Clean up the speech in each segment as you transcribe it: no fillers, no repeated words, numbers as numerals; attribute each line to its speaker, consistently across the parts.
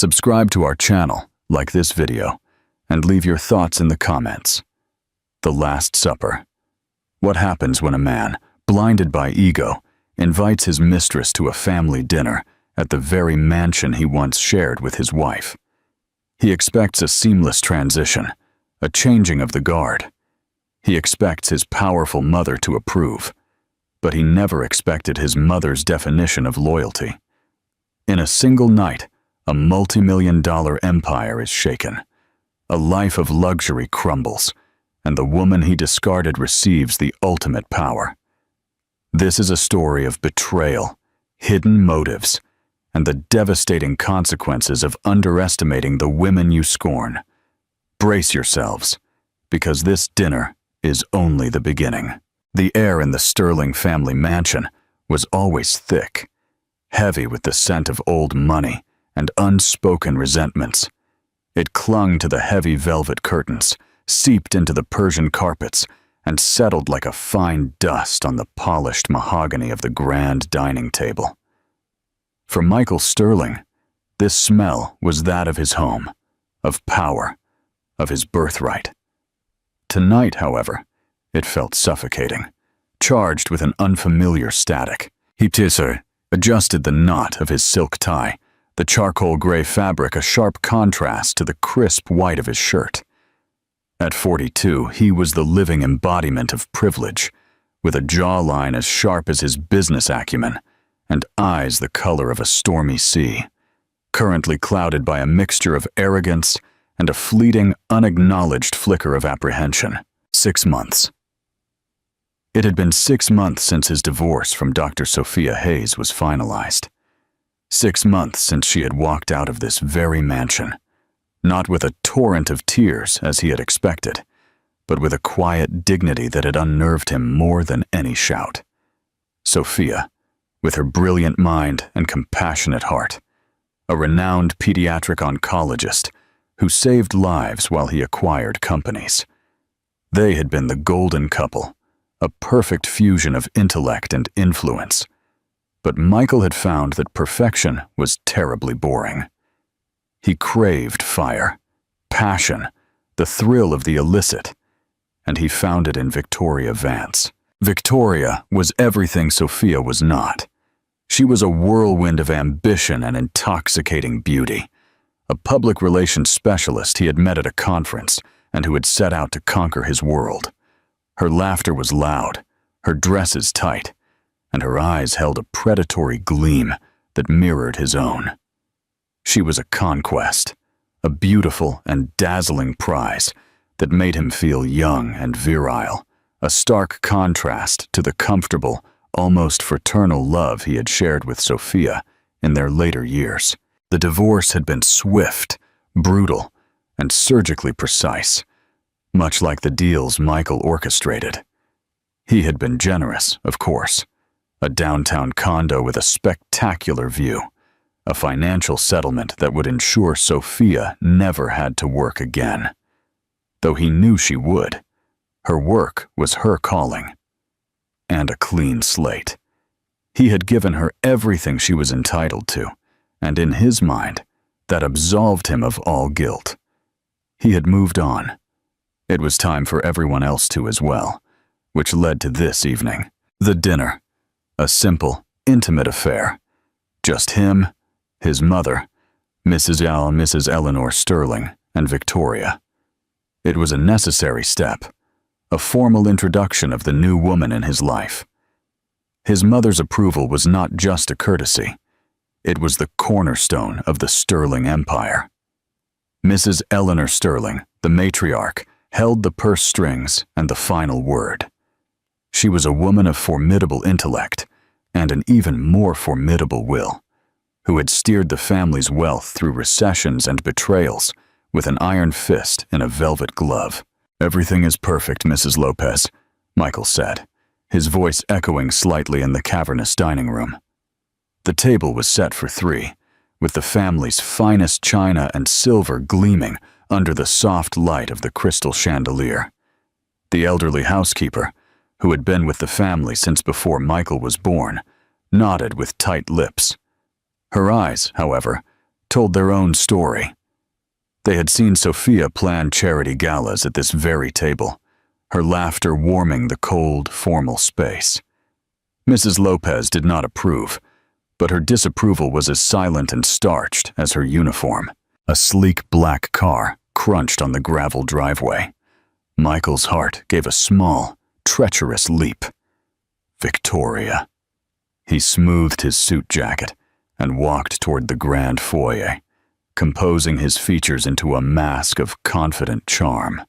Speaker 1: Subscribe to our channel, like this video, and leave your thoughts in the comments. The Last Supper. What happens when a man, blinded by ego, invites his mistress to a family dinner at the very mansion he once shared with his wife? He expects a seamless transition, a changing of the guard. He expects his powerful mother to approve, but he never expected his mother's definition of loyalty. In a single night, a multi-million-dollar empire is shaken. A life of luxury crumbles, and the woman he discarded receives the ultimate power. This is a story of betrayal, hidden motives, and the devastating consequences of underestimating the women you scorn. Brace yourselves, because this dinner is only the beginning. The air in the Sterling family mansion was always thick, heavy with the scent of old money and unspoken resentments. It clung to the heavy velvet curtains, seeped into the Persian carpets, and settled like a fine dust on the polished mahogany of the grand dining table. For Michael Sterling, this smell was that of his home, of power, of his birthright. Tonight, however, it felt suffocating, charged with an unfamiliar static. He adjusted the knot of his silk tie, the charcoal gray fabric a sharp contrast to the crisp white of his shirt. At 42, he was the living embodiment of privilege, with a jawline as sharp as his business acumen, and eyes the color of a stormy sea, currently clouded by a mixture of arrogance and a fleeting, unacknowledged flicker of apprehension. 6 months. It had been 6 months since his divorce from Dr. Sophia Hayes was finalized. 6 months since she had walked out of this very mansion, not with a torrent of tears as he had expected, but with a quiet dignity that had unnerved him more than any shout. Sophia, with her brilliant mind and compassionate heart, a renowned pediatric oncologist who saved lives while he acquired companies. They had been the golden couple, a perfect fusion of intellect and influence. But Michael had found that perfection was terribly boring. He craved fire, passion, the thrill of the illicit, and he found it in Victoria Vance. Victoria was everything Sophia was not. She was a whirlwind of ambition and intoxicating beauty, a public relations specialist he had met at a conference and who had set out to conquer his world. Her laughter was loud, her dresses tight, and her eyes held a predatory gleam that mirrored his own. She was a conquest, a beautiful and dazzling prize that made him feel young and virile, a stark contrast to the comfortable, almost fraternal love he had shared with Sophia in their later years. The divorce had been swift, brutal, and surgically precise, much like the deals Michael orchestrated. He had been generous, of course. A downtown condo with a spectacular view, a financial settlement that would ensure Sophia never had to work again. Though he knew she would. Her work was her calling. And a clean slate. He had given her everything she was entitled to, and in his mind, that absolved him of all guilt. He had moved on. It was time for everyone else to as well, which led to this evening, the dinner. A simple, intimate affair. Just him, his mother, Mrs. Eleanor Sterling, and Victoria. It was a necessary step, a formal introduction of the new woman in his life. His mother's approval was not just a courtesy. It was the cornerstone of the Sterling empire. Mrs. Eleanor Sterling, the matriarch, held the purse strings and the final word. She was a woman of formidable intellect and an even more formidable will, who had steered the family's wealth through recessions and betrayals with an iron fist in a velvet glove. "Everything is perfect, Mrs. Lopez," Michael said, his voice echoing slightly in the cavernous dining room. The table was set for 3, with the family's finest china and silver gleaming under the soft light of the crystal chandelier. The elderly housekeeper, who had been with the family since before Michael was born, nodded with tight lips. Her eyes, however, told their own story. They had seen Sophia plan charity galas at this very table, her laughter warming the cold, formal space. Mrs. Lopez did not approve, but her disapproval was as silent and starched as her uniform. A sleek black car crunched on the gravel driveway. Michael's heart gave a small, treacherous leap. Victoria. He smoothed his suit jacket and walked toward the grand foyer, composing his features into a mask of confident charm.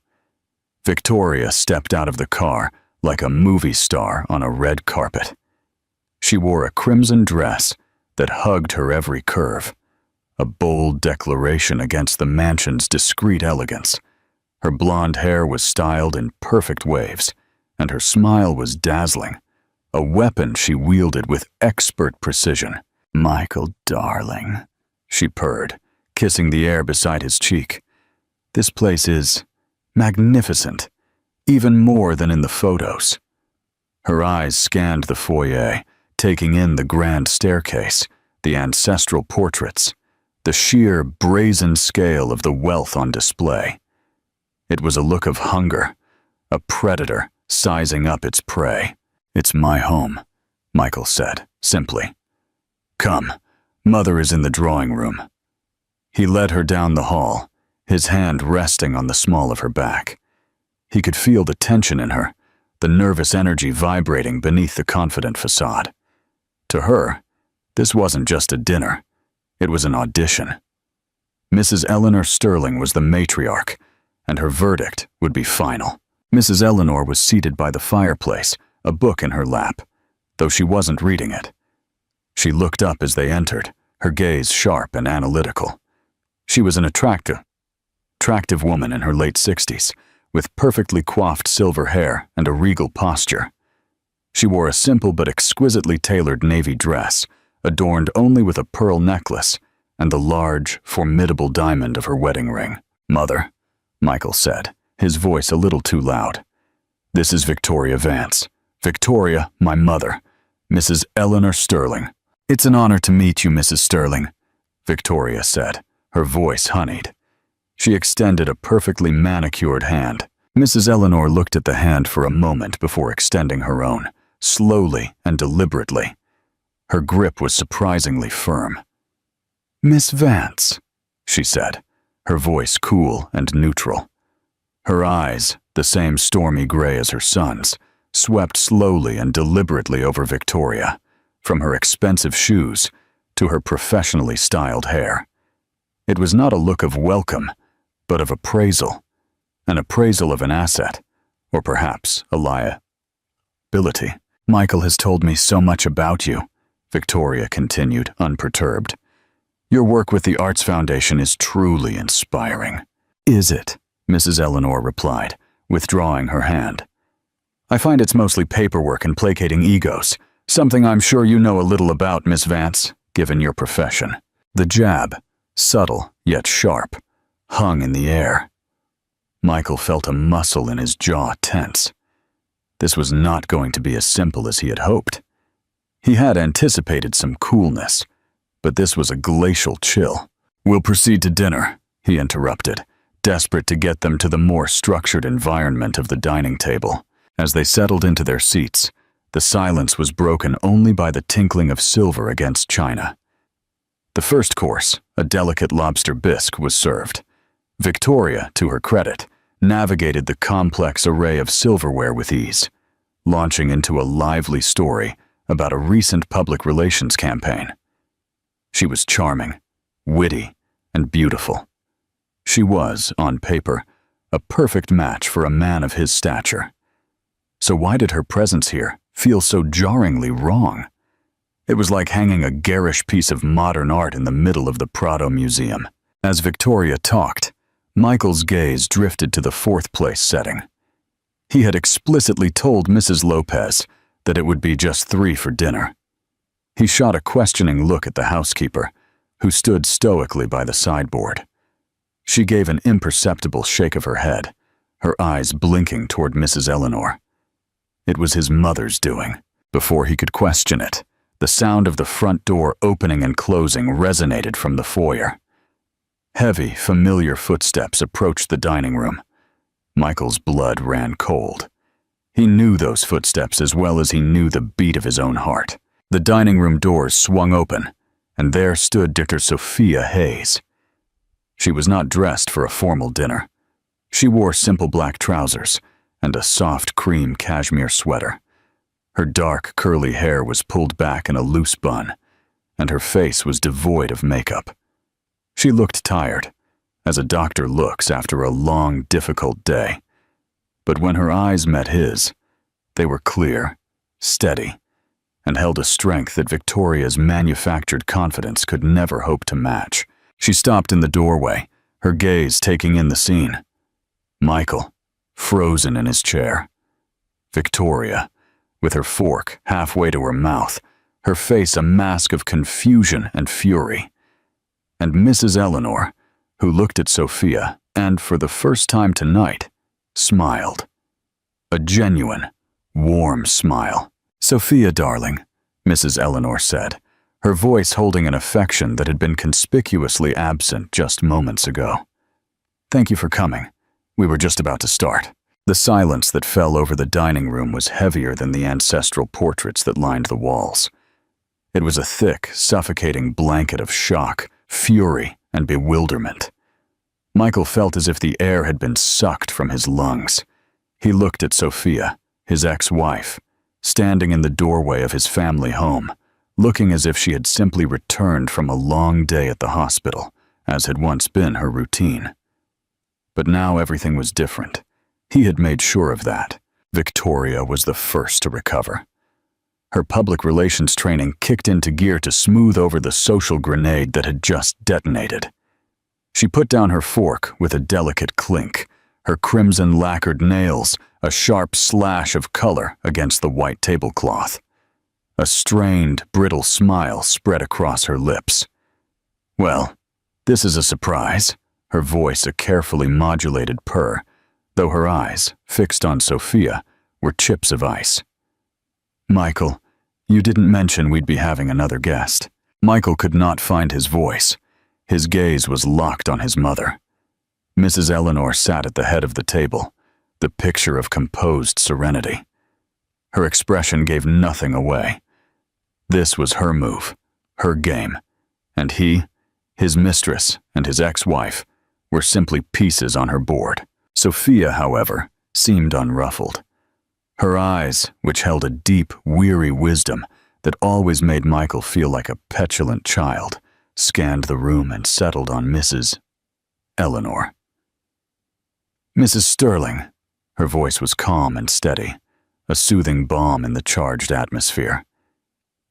Speaker 1: Victoria stepped out of the car like a movie star on a red carpet. She wore a crimson dress that hugged her every curve, a bold declaration against the mansion's discreet elegance. Her blonde hair was styled in perfect waves, and her smile was dazzling, a weapon she wielded with expert precision. "Michael, darling," she purred, kissing the air beside his cheek. "This place is magnificent, even more than in the photos." Her eyes scanned the foyer, taking in the grand staircase, the ancestral portraits, the sheer brazen scale of the wealth on display. It was a look of hunger, a predator sizing up its prey. "It's my home," Michael said, simply. "Come, Mother is in the drawing room." He led her down the hall, his hand resting on the small of her back. He could feel the tension in her, the nervous energy vibrating beneath the confident facade. To her, this wasn't just a dinner, it was an audition. Mrs. Eleanor Sterling was the matriarch, and her verdict would be final. Mrs. Eleanor was seated by the fireplace, a book in her lap, though she wasn't reading it. She looked up as they entered, her gaze sharp and analytical. She was an attractive woman in her late 60s, with perfectly coiffed silver hair and a regal posture. She wore a simple but exquisitely tailored navy dress, adorned only with a pearl necklace and the large, formidable diamond of her wedding ring. "Mother," Michael said, his voice a little too loud. "This is Victoria Vance. Victoria, my mother, Mrs. Eleanor Sterling." "It's an honor to meet you, Mrs. Sterling," Victoria said, her voice honeyed. She extended a perfectly manicured hand. Mrs. Eleanor looked at the hand for a moment before extending her own, slowly and deliberately. Her grip was surprisingly firm. "Miss Vance," she said, her voice cool and neutral. Her eyes, the same stormy gray as her son's, swept slowly and deliberately over Victoria, from her expensive shoes to her professionally styled hair. It was not a look of welcome, but of appraisal, an appraisal of an asset, or perhaps a liability. "Michael has told me so much about you," Victoria continued, unperturbed. "Your work with the Arts Foundation is truly inspiring." "Is it?" Mrs. Eleanor replied, withdrawing her hand. "I find it's mostly paperwork and placating egos, something I'm sure you know a little about, Miss Vance, given your profession." The jab, subtle yet sharp, hung in the air. Michael felt a muscle in his jaw tense. This was not going to be as simple as he had hoped. He had anticipated some coolness, but this was a glacial chill. "We'll proceed to dinner," he interrupted, desperate to get them to the more structured environment of the dining table. As they settled into their seats, the silence was broken only by the tinkling of silver against china. The first course, a delicate lobster bisque, was served. Victoria, to her credit, navigated the complex array of silverware with ease, launching into a lively story about a recent public relations campaign. She was charming, witty, and beautiful. She was, on paper, a perfect match for a man of his stature. So why did her presence here feel so jarringly wrong? It was like hanging a garish piece of modern art in the middle of the Prado Museum. As Victoria talked, Michael's gaze drifted to the fourth-place setting. He had explicitly told Mrs. Lopez that it would be just 3 for dinner. He shot a questioning look at the housekeeper, who stood stoically by the sideboard. She gave an imperceptible shake of her head, her eyes blinking toward Mrs. Eleanor. It was his mother's doing. Before he could question it, the sound of the front door opening and closing resonated from the foyer. Heavy, familiar footsteps approached the dining room. Michael's blood ran cold. He knew those footsteps as well as he knew the beat of his own heart. The dining room doors swung open, and there stood Dr. Sophia Hayes. She was not dressed for a formal dinner. She wore simple black trousers and a soft cream cashmere sweater. Her dark, curly hair was pulled back in a loose bun, and her face was devoid of makeup. She looked tired, as a doctor looks after a long, difficult day. But when her eyes met his, they were clear, steady, and held a strength that Victoria's manufactured confidence could never hope to match. She stopped in the doorway, her gaze taking in the scene. Michael, frozen in his chair. Victoria, with her fork halfway to her mouth, her face a mask of confusion and fury. And Mrs. Eleanor, who looked at Sophia and, for the first time tonight, smiled. A genuine, warm smile. "Sophia, darling," Mrs. Eleanor said, her voice holding an affection that had been conspicuously absent just moments ago. "Thank you for coming. We were just about to start." The silence that fell over the dining room was heavier than the ancestral portraits that lined the walls. It was a thick, suffocating blanket of shock, fury, and bewilderment. Michael felt as if the air had been sucked from his lungs. He looked at Sophia, his ex-wife, standing in the doorway of his family home, looking as if she had simply returned from a long day at the hospital, as had once been her routine. But now everything was different. He had made sure of that. Victoria was the first to recover. Her public relations training kicked into gear to smooth over the social grenade that had just detonated. She put down her fork with a delicate clink, her crimson lacquered nails a sharp slash of color against the white tablecloth. A strained, brittle smile spread across her lips. "Well, this is a surprise," her voice a carefully modulated purr, though her eyes, fixed on Sophia, were chips of ice. "Michael, you didn't mention we'd be having another guest." Michael could not find his voice. His gaze was locked on his mother. Mrs. Eleanor sat at the head of the table, the picture of composed serenity. Her expression gave nothing away. This was her move, her game, and he, his mistress, and his ex-wife were simply pieces on her board. Sophia, however, seemed unruffled. Her eyes, which held a deep, weary wisdom that always made Michael feel like a petulant child, scanned the room and settled on Mrs. Eleanor. "Mrs. Sterling," her voice was calm and steady, a soothing balm in the charged atmosphere.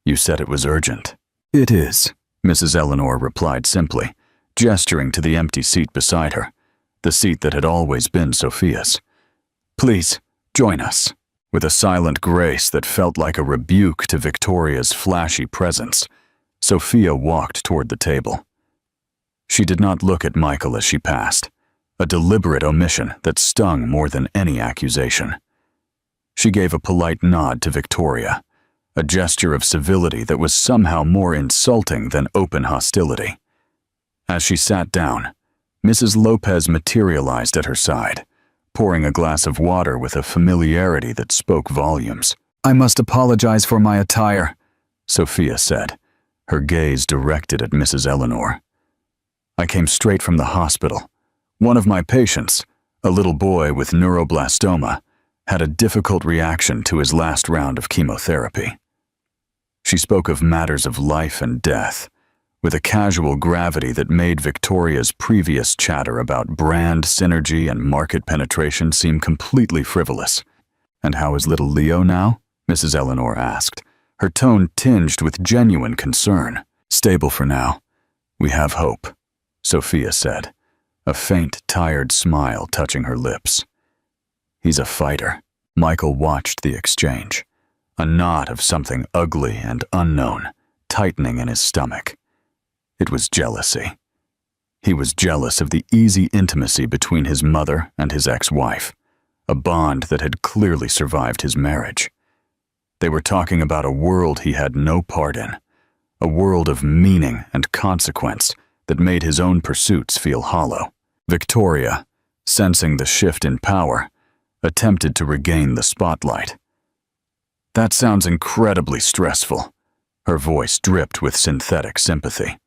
Speaker 1: "You said it was urgent." "It is," Mrs. Eleanor replied simply, gesturing to the empty seat beside her, the seat that had always been Sophia's. "Please, join us." With a silent grace that felt like a rebuke to Victoria's flashy presence, Sophia walked toward the table. She did not look at Michael as she passed, a deliberate omission that stung more than any accusation. She gave a polite nod to Victoria, a gesture of civility that was somehow more insulting than open hostility. As she sat down, Mrs. Lopez materialized at her side, pouring a glass of water with a familiarity that spoke volumes. "I must apologize for my attire," Sophia said, her gaze directed at Mrs. Eleanor. "I came straight from the hospital. One of my patients, a little boy with neuroblastoma, had a difficult reaction to his last round of chemotherapy." She spoke of matters of life and death, with a casual gravity that made Victoria's previous chatter about brand synergy and market penetration seem completely frivolous. "And how is little Leo now?" Mrs. Eleanor asked, her tone tinged with genuine concern. "Stable for now. We have hope," Sophia said, a faint, tired smile touching her lips. "He's a fighter." Michael watched the exchange, a knot of something ugly and unknown tightening in his stomach. It was jealousy. He was jealous of the easy intimacy between his mother and his ex-wife, a bond that had clearly survived his marriage. They were talking about a world he had no part in, a world of meaning and consequence that made his own pursuits feel hollow. Victoria, sensing the shift in power, attempted to regain the spotlight. "That sounds incredibly stressful." Her voice dripped with synthetic sympathy.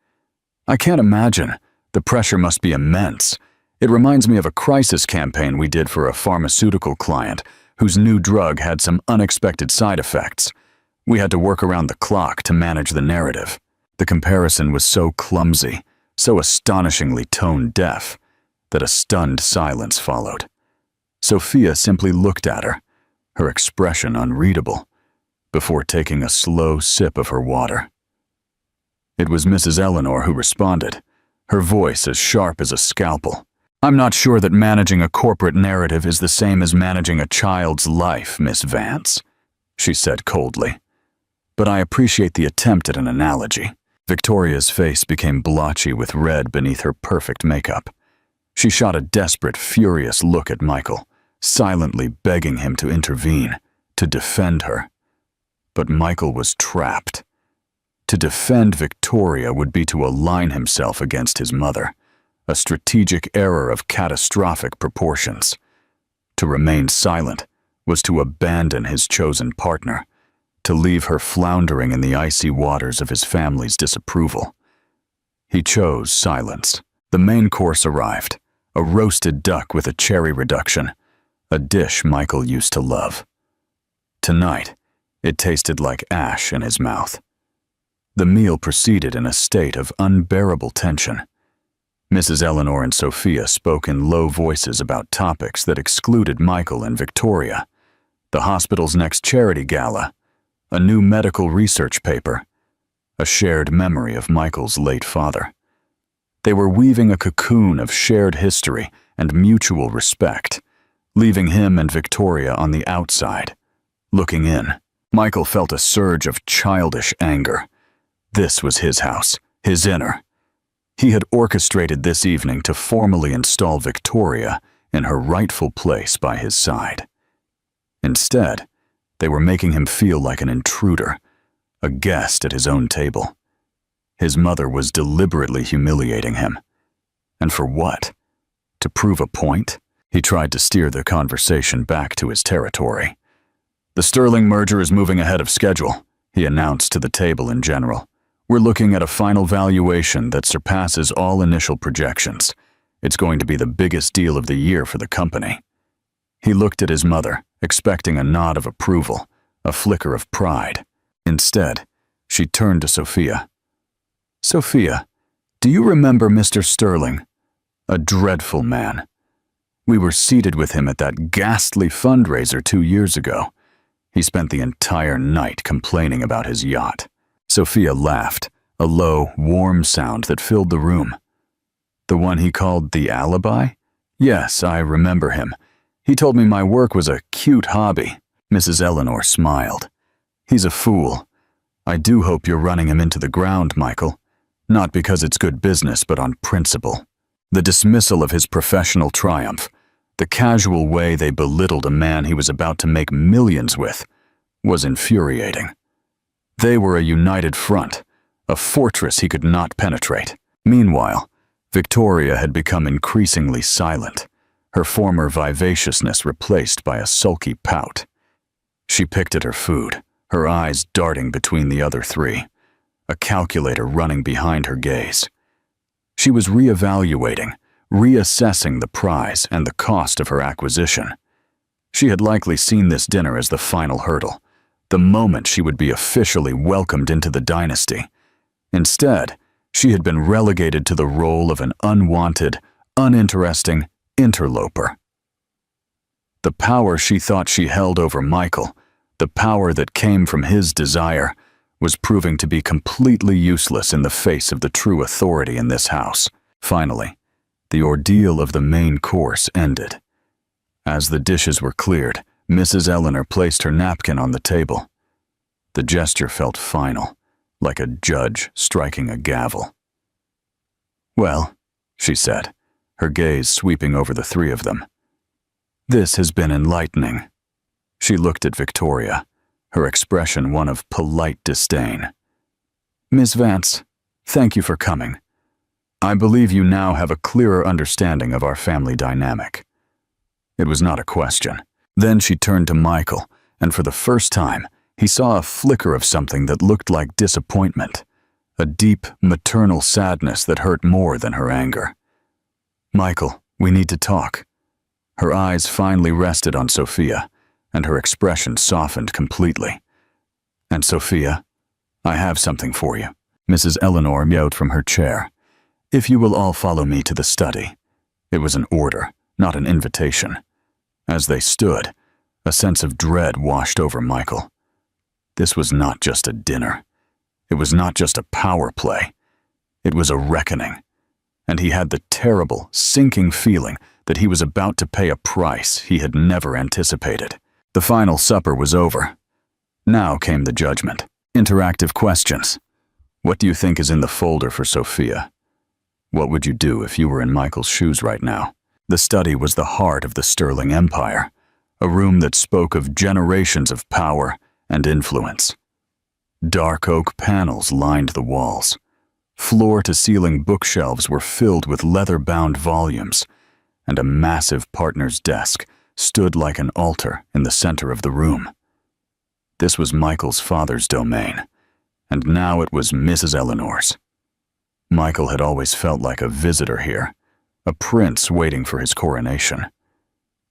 Speaker 1: "I can't imagine. The pressure must be immense. It reminds me of a crisis campaign we did for a pharmaceutical client whose new drug had some unexpected side effects. We had to work around the clock to manage the narrative." The comparison was so clumsy, so astonishingly tone-deaf, that a stunned silence followed. Sophia simply looked at her, her expression unreadable, before taking a slow sip of her water. It was Mrs. Eleanor who responded, her voice as sharp as a scalpel. "I'm not sure that managing a corporate narrative is the same as managing a child's life, Miss Vance," she said coldly. "But I appreciate the attempt at an analogy." Victoria's face became blotchy with red beneath her perfect makeup. She shot a desperate, furious look at Michael, silently begging him to intervene, to defend her. But Michael was trapped. To defend Victoria would be to align himself against his mother, a strategic error of catastrophic proportions. To remain silent was to abandon his chosen partner, to leave her floundering in the icy waters of his family's disapproval. He chose silence. The main course arrived, a roasted duck with a cherry reduction, a dish Michael used to love. Tonight, it tasted like ash in his mouth. The meal proceeded in a state of unbearable tension. Mrs. Eleanor and Sophia spoke in low voices about topics that excluded Michael and Victoria: the hospital's next charity gala, a new medical research paper, a shared memory of Michael's late father. They were weaving a cocoon of shared history and mutual respect, leaving him and Victoria on the outside, looking in. Michael felt a surge of childish anger. This was his house, his inner. He had orchestrated this evening to formally install Victoria in her rightful place by his side. Instead, they were making him feel like an intruder, a guest at his own table. His mother was deliberately humiliating him. And for what? To prove a point? He tried to steer the conversation back to his territory. "The Sterling merger is moving ahead of schedule," he announced to the table in general. "We're looking at a final valuation that surpasses all initial projections. It's going to be the biggest deal of the year for the company." He looked at his mother, expecting a nod of approval, a flicker of pride. Instead, she turned to Sophia. "Sophia, do you remember Mr. Sterling? A dreadful man. We were seated with him at that ghastly fundraiser 2 years ago. He spent the entire night complaining about his yacht." Sophia laughed, a low, warm sound that filled the room. "The one he called the alibi? Yes, I remember him. He told me my work was a cute hobby." Mrs. Eleanor smiled. "He's a fool. I do hope you're running him into the ground, Michael. Not because it's good business, but on principle." The dismissal of his professional triumph, the casual way they belittled a man he was about to make millions with, was infuriating. They were a united front, a fortress he could not penetrate. Meanwhile, Victoria had become increasingly silent, her former vivaciousness replaced by a sulky pout. She picked at her food, her eyes darting between the other three, a calculator running behind her gaze. She was reevaluating, reassessing the prize and the cost of her acquisition. She had likely seen this dinner as the final hurdle, the moment she would be officially welcomed into the dynasty. Instead, she had been relegated to the role of an unwanted, uninteresting interloper. The power she thought she held over Michael, the power that came from his desire, was proving to be completely useless in the face of the true authority in this house. Finally, the ordeal of the main course ended. As the dishes were cleared, Mrs. Eleanor placed her napkin on the table. The gesture felt final, like a judge striking a gavel. "Well," she said, her gaze sweeping over the three of them, "this has been enlightening." She looked at Victoria, her expression one of polite disdain. "Miss Vance, thank you for coming. I believe you now have a clearer understanding of our family dynamic." It was not a question. Then she turned to Michael, and for the first time, he saw a flicker of something that looked like disappointment, a deep, maternal sadness that hurt more than her anger. "Michael, we need to talk." Her eyes finally rested on Sophia, and her expression softened completely. "And Sophia, I have something for you." Mrs. Eleanor meowed from her chair. "If you will all follow me to the study." It was an order, not an invitation. As they stood, a sense of dread washed over Michael. This was not just a dinner. It was not just a power play. It was a reckoning. And he had the terrible, sinking feeling that he was about to pay a price he had never anticipated. The final supper was over. Now came the judgment. Interactive questions. What do you think is in the folder for Sophia? What would you do if you were in Michael's shoes right now? The study was the heart of the Sterling Empire, a room that spoke of generations of power and influence. Dark oak panels lined the walls. Floor-to-ceiling bookshelves were filled with leather-bound volumes, and a massive partner's desk stood like an altar in the center of the room. This was Michael's father's domain, and now it was Mrs. Eleanor's. Michael had always felt like a visitor here, a prince waiting for his coronation.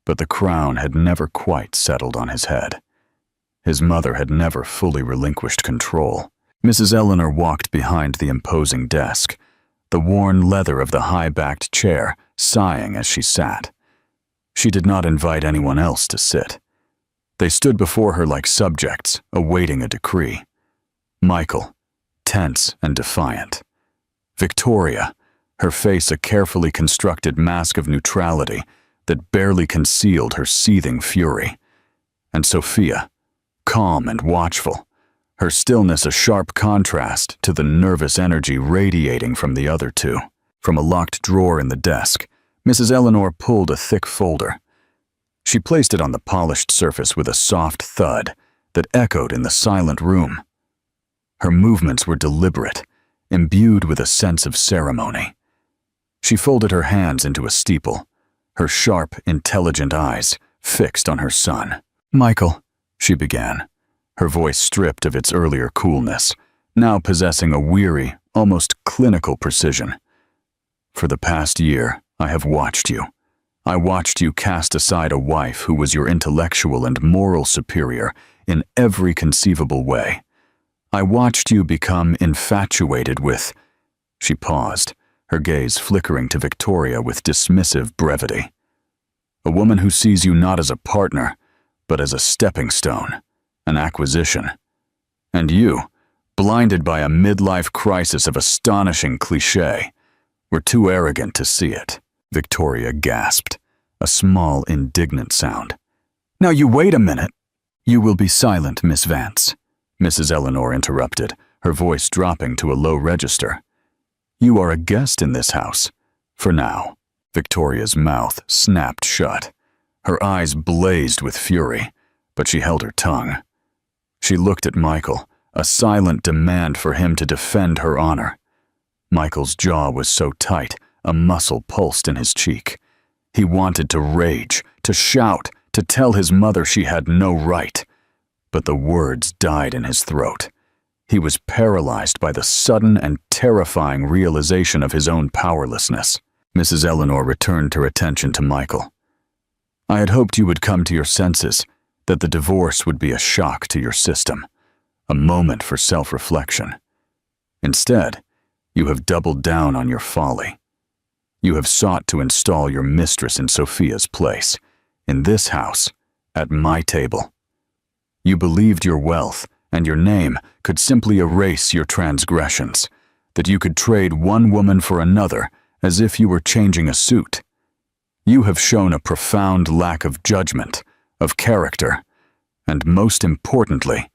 Speaker 1: But the crown had never quite settled on his head. His mother had never fully relinquished control. Mrs. Eleanor walked behind the imposing desk, the worn leather of the high-backed chair sighing as she sat. She did not invite anyone else to sit. They stood before her like subjects, awaiting a decree. Michael, tense and defiant. Victoria, her face a carefully constructed mask of neutrality that barely concealed her seething fury. And Sophia, calm and watchful, her stillness a sharp contrast to the nervous energy radiating from the other two. From a locked drawer in the desk, Mrs. Eleanor pulled a thick folder. She placed it on the polished surface with a soft thud that echoed in the silent room. Her movements were deliberate, imbued with a sense of ceremony. She folded her hands into a steeple, her sharp, intelligent eyes fixed on her son. "Michael," she began, her voice stripped of its earlier coolness, now possessing a weary, almost clinical precision. "For the past year, I have watched you. I watched you cast aside a wife who was your intellectual and moral superior in every conceivable way. I watched you become infatuated with—" She paused, her gaze flickering to Victoria with dismissive brevity. "A woman who sees you not as a partner, but as a stepping stone, an acquisition. And you, blinded by a midlife crisis of astonishing cliché, were too arrogant to see it." Victoria gasped, a small, indignant sound. "Now you wait a minute." "You will be silent, Miss Vance," Mrs. Eleanor interrupted, her voice dropping to a low register. "You are a guest in this house, for now." Victoria's mouth snapped shut. Her eyes blazed with fury, but she held her tongue. She looked at Michael, a silent demand for him to defend her honor. Michael's jaw was so tight, a muscle pulsed in his cheek. He wanted to rage, to shout, to tell his mother she had no right. But the words died in his throat. He was paralyzed by the sudden and terrifying realization of his own powerlessness. Mrs. Eleanor returned her attention to Michael. "I had hoped you would come to your senses, that the divorce would be a shock to your system, a moment for self-reflection. Instead, you have doubled down on your folly. You have sought to install your mistress in Sophia's place, in this house, at my table. You believed your wealth and your name could simply erase your transgressions, that you could trade one woman for another as if you were changing a suit. You have shown a profound lack of judgment, of character, and most importantly,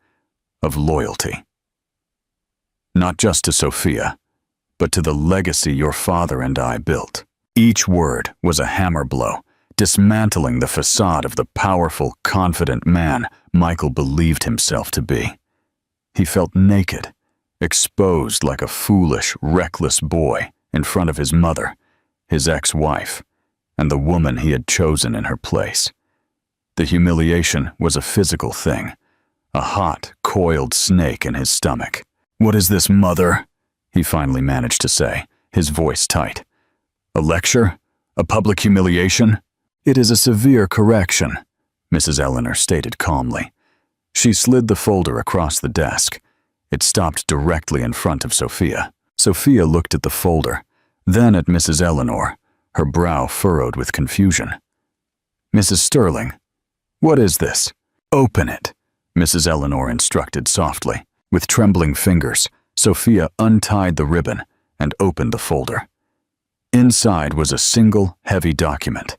Speaker 1: of loyalty. Not just to Sophia, but to the legacy your father and I built." Each word was a hammer blow, dismantling the facade of the powerful, confident man Michael believed himself to be. He felt naked, exposed like a foolish, reckless boy in front of his mother, his ex-wife, and the woman he had chosen in her place. The humiliation was a physical thing, a hot, coiled snake in his stomach. "What is this, Mother?" he finally managed to say, his voice tight. "A lecture? A public humiliation?" "It is a severe correction," Mrs. Eleanor stated calmly. She slid the folder across the desk. It stopped directly in front of Sophia. Sophia looked at the folder, then at Mrs. Eleanor, her brow furrowed with confusion. "Mrs. Sterling, what is this?" "Open it," Mrs. Eleanor instructed softly. With trembling fingers, Sophia untied the ribbon and opened the folder. Inside was a single, heavy document,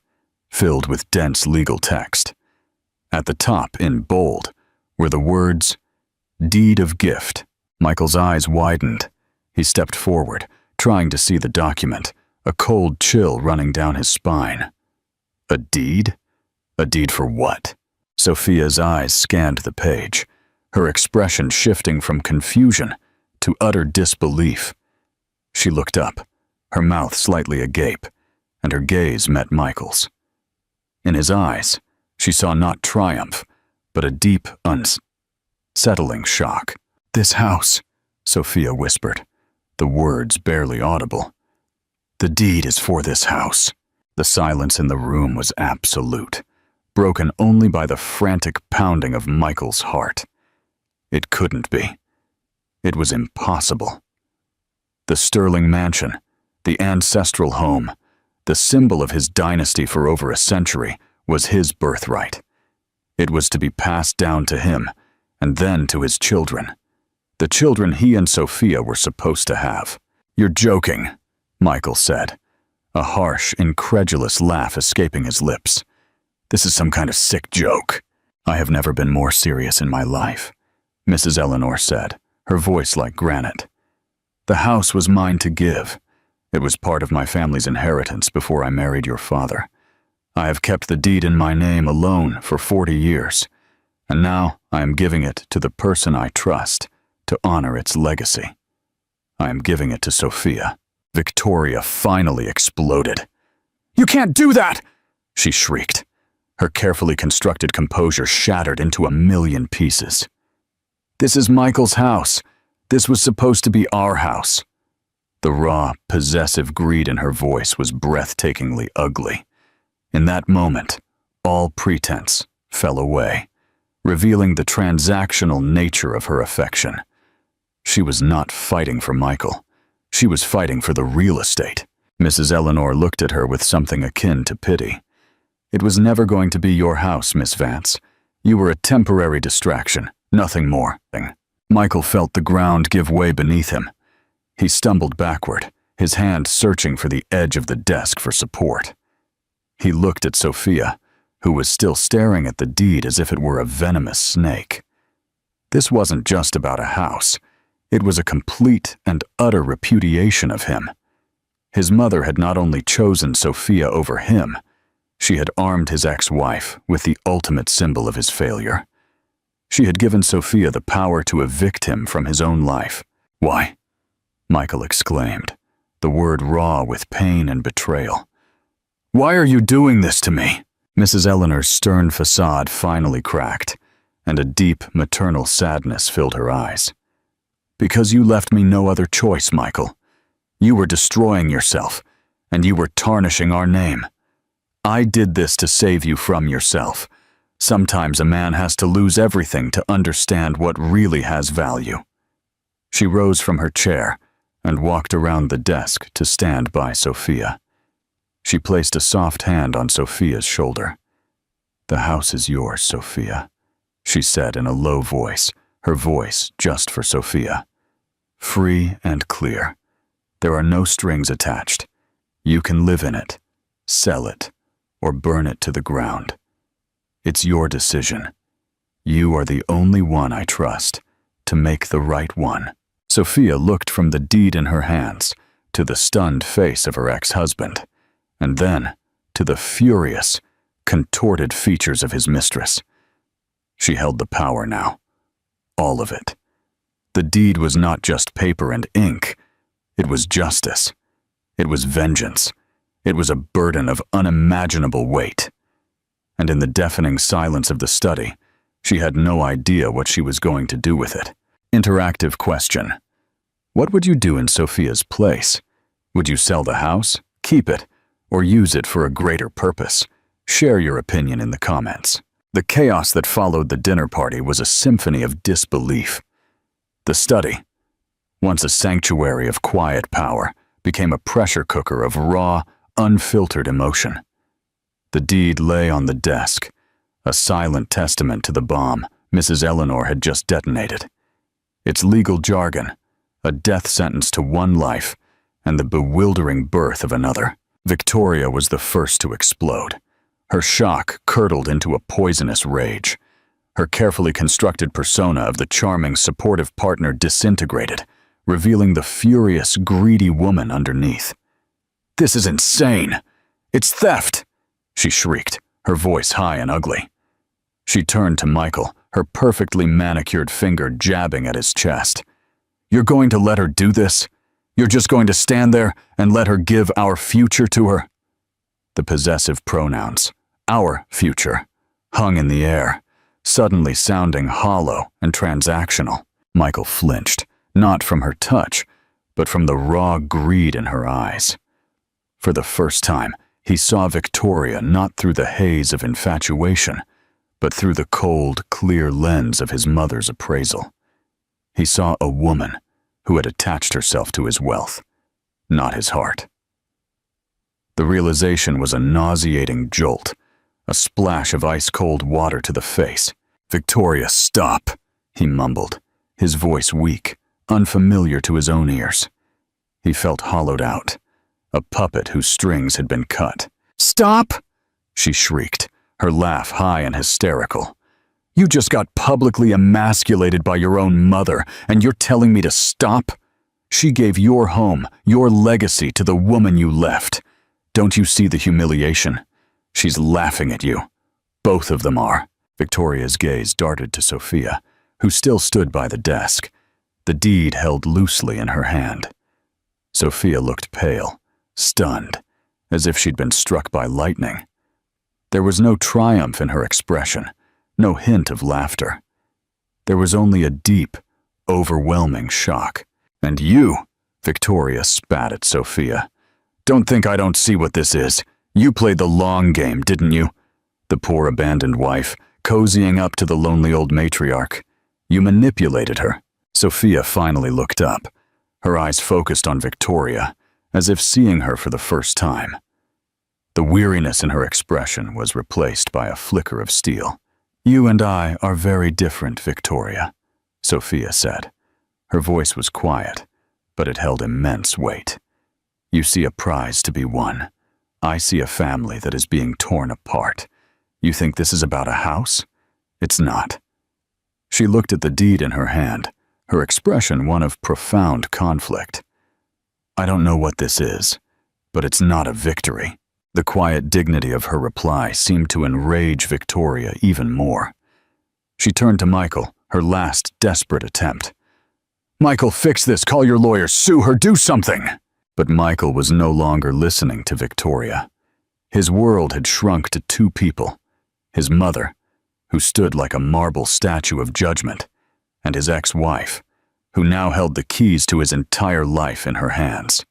Speaker 1: filled with dense legal text. At the top, in bold, were the words, "Deed of gift." Michael's eyes widened. He stepped forward, trying to see the document, a cold chill running down his spine. A deed? A deed for what? Sophia's eyes scanned the page, her expression shifting from confusion to utter disbelief. She looked up, her mouth slightly agape, and her gaze met Michael's. In his eyes, she saw not triumph, but a deep, unsettling shock. "This house," Sophia whispered, the words barely audible. "The deed is for this house." The silence in the room was absolute, broken only by the frantic pounding of Michael's heart. It couldn't be. It was impossible. The Sterling mansion, the ancestral home, the symbol of his dynasty for over a century, was his birthright. It was to be passed down to him, and then to his children. The children he and Sophia were supposed to have. "You're joking," Michael said, a harsh, incredulous laugh escaping his lips. "This is some kind of sick joke." "I have never been more serious in my life," Mrs. Eleanor said, her voice like granite. "The house was mine to give. It was part of my family's inheritance before I married your father. I have kept the deed in my name alone for 40 years, and now I am giving it to the person I trust to honor its legacy. I am giving it to Sophia." Victoria finally exploded. "You can't do that!" she shrieked. Her carefully constructed composure shattered into a million pieces. "This is Michael's house. This was supposed to be our house." The raw, possessive greed in her voice was breathtakingly ugly. In that moment, all pretense fell away, revealing the transactional nature of her affection. She was not fighting for Michael. She was fighting for the real estate. Mrs. Eleanor looked at her with something akin to pity. "It was never going to be your house, Miss Vance. You were a temporary distraction, nothing more." Michael felt the ground give way beneath him. He stumbled backward, his hand searching for the edge of the desk for support. He looked at Sophia, who was still staring at the deed as if it were a venomous snake. This wasn't just about a house. It was a complete and utter repudiation of him. His mother had not only chosen Sophia over him, she had armed his ex-wife with the ultimate symbol of his failure. She had given Sophia the power to evict him from his own life. "Why?" Michael exclaimed, the word raw with pain and betrayal. "Why are you doing this to me?" Mrs. Eleanor's stern facade finally cracked, and a deep maternal sadness filled her eyes. "Because you left me no other choice, Michael. You were destroying yourself, and you were tarnishing our name. I did this to save you from yourself. Sometimes a man has to lose everything to understand what really has value." She rose from her chair and walked around the desk to stand by Sophia. She placed a soft hand on Sophia's shoulder. "The house is yours, Sophia," she said in a low voice, her voice just for Sophia. "Free and clear. There are no strings attached. You can live in it, sell it, or burn it to the ground. It's your decision. You are the only one I trust to make the right one." Sophia looked from the deed in her hands to the stunned face of her ex-husband, and then to the furious, contorted features of his mistress. She held the power now. All of it. The deed was not just paper and ink. It was justice. It was vengeance. It was a burden of unimaginable weight. And in the deafening silence of the study, she had no idea what she was going to do with it. Interactive question. What would you do in Sophia's place? Would you sell the house, keep it, or use it for a greater purpose? Share your opinion in the comments. The chaos that followed the dinner party was a symphony of disbelief. The study, once a sanctuary of quiet power, became a pressure cooker of raw, unfiltered emotion. The deed lay on the desk, a silent testament to the bomb Mrs. Eleanor had just detonated. Its legal jargon, a death sentence to one life, and the bewildering birth of another. Victoria was the first to explode. Her shock curdled into a poisonous rage. Her carefully constructed persona of the charming, supportive partner disintegrated, revealing the furious, greedy woman underneath. "This is insane! It's theft!" she shrieked, her voice high and ugly. She turned to Michael, her perfectly manicured finger jabbing at his chest. "You're going to let her do this? You're just going to stand there and let her give our future to her?" The possessive pronouns, "our future," hung in the air, suddenly sounding hollow and transactional. Michael flinched, not from her touch, but from the raw greed in her eyes. For the first time, he saw Victoria not through the haze of infatuation, but through the cold, clear lens of his mother's appraisal. He saw a woman who had attached herself to his wealth, not his heart. The realization was a nauseating jolt, a splash of ice-cold water to the face. "Victoria, stop," he mumbled, his voice weak, unfamiliar to his own ears. He felt hollowed out, a puppet whose strings had been cut. "Stop!" she shrieked, her laugh high and hysterical. "You just got publicly emasculated by your own mother, and you're telling me to stop? She gave your home, your legacy to the woman you left. Don't you see the humiliation? She's laughing at you. Both of them are." Victoria's gaze darted to Sophia, who still stood by the desk, the deed held loosely in her hand. Sophia looked pale, stunned, as if she'd been struck by lightning. There was no triumph in her expression, no hint of laughter. There was only a deep, overwhelming shock. "And you," Victoria spat at Sophia. "Don't think I don't see what this is. You played the long game, didn't you? The poor abandoned wife, cozying up to the lonely old matriarch. You manipulated her." Sophia finally looked up, her eyes focused on Victoria, as if seeing her for the first time. The weariness in her expression was replaced by a flicker of steel. "You and I are very different, Victoria," Sophia said. Her voice was quiet, but it held immense weight. "You see a prize to be won. I see a family that is being torn apart. You think this is about a house? It's not." She looked at the deed in her hand, her expression one of profound conflict. "I don't know what this is, but it's not a victory." The quiet dignity of her reply seemed to enrage Victoria even more. She turned to Michael, her last desperate attempt. "Michael, fix this, call your lawyer, sue her, do something!" But Michael was no longer listening to Victoria. His world had shrunk to two people, his mother, who stood like a marble statue of judgment, and his ex-wife, who now held the keys to his entire life in her hands.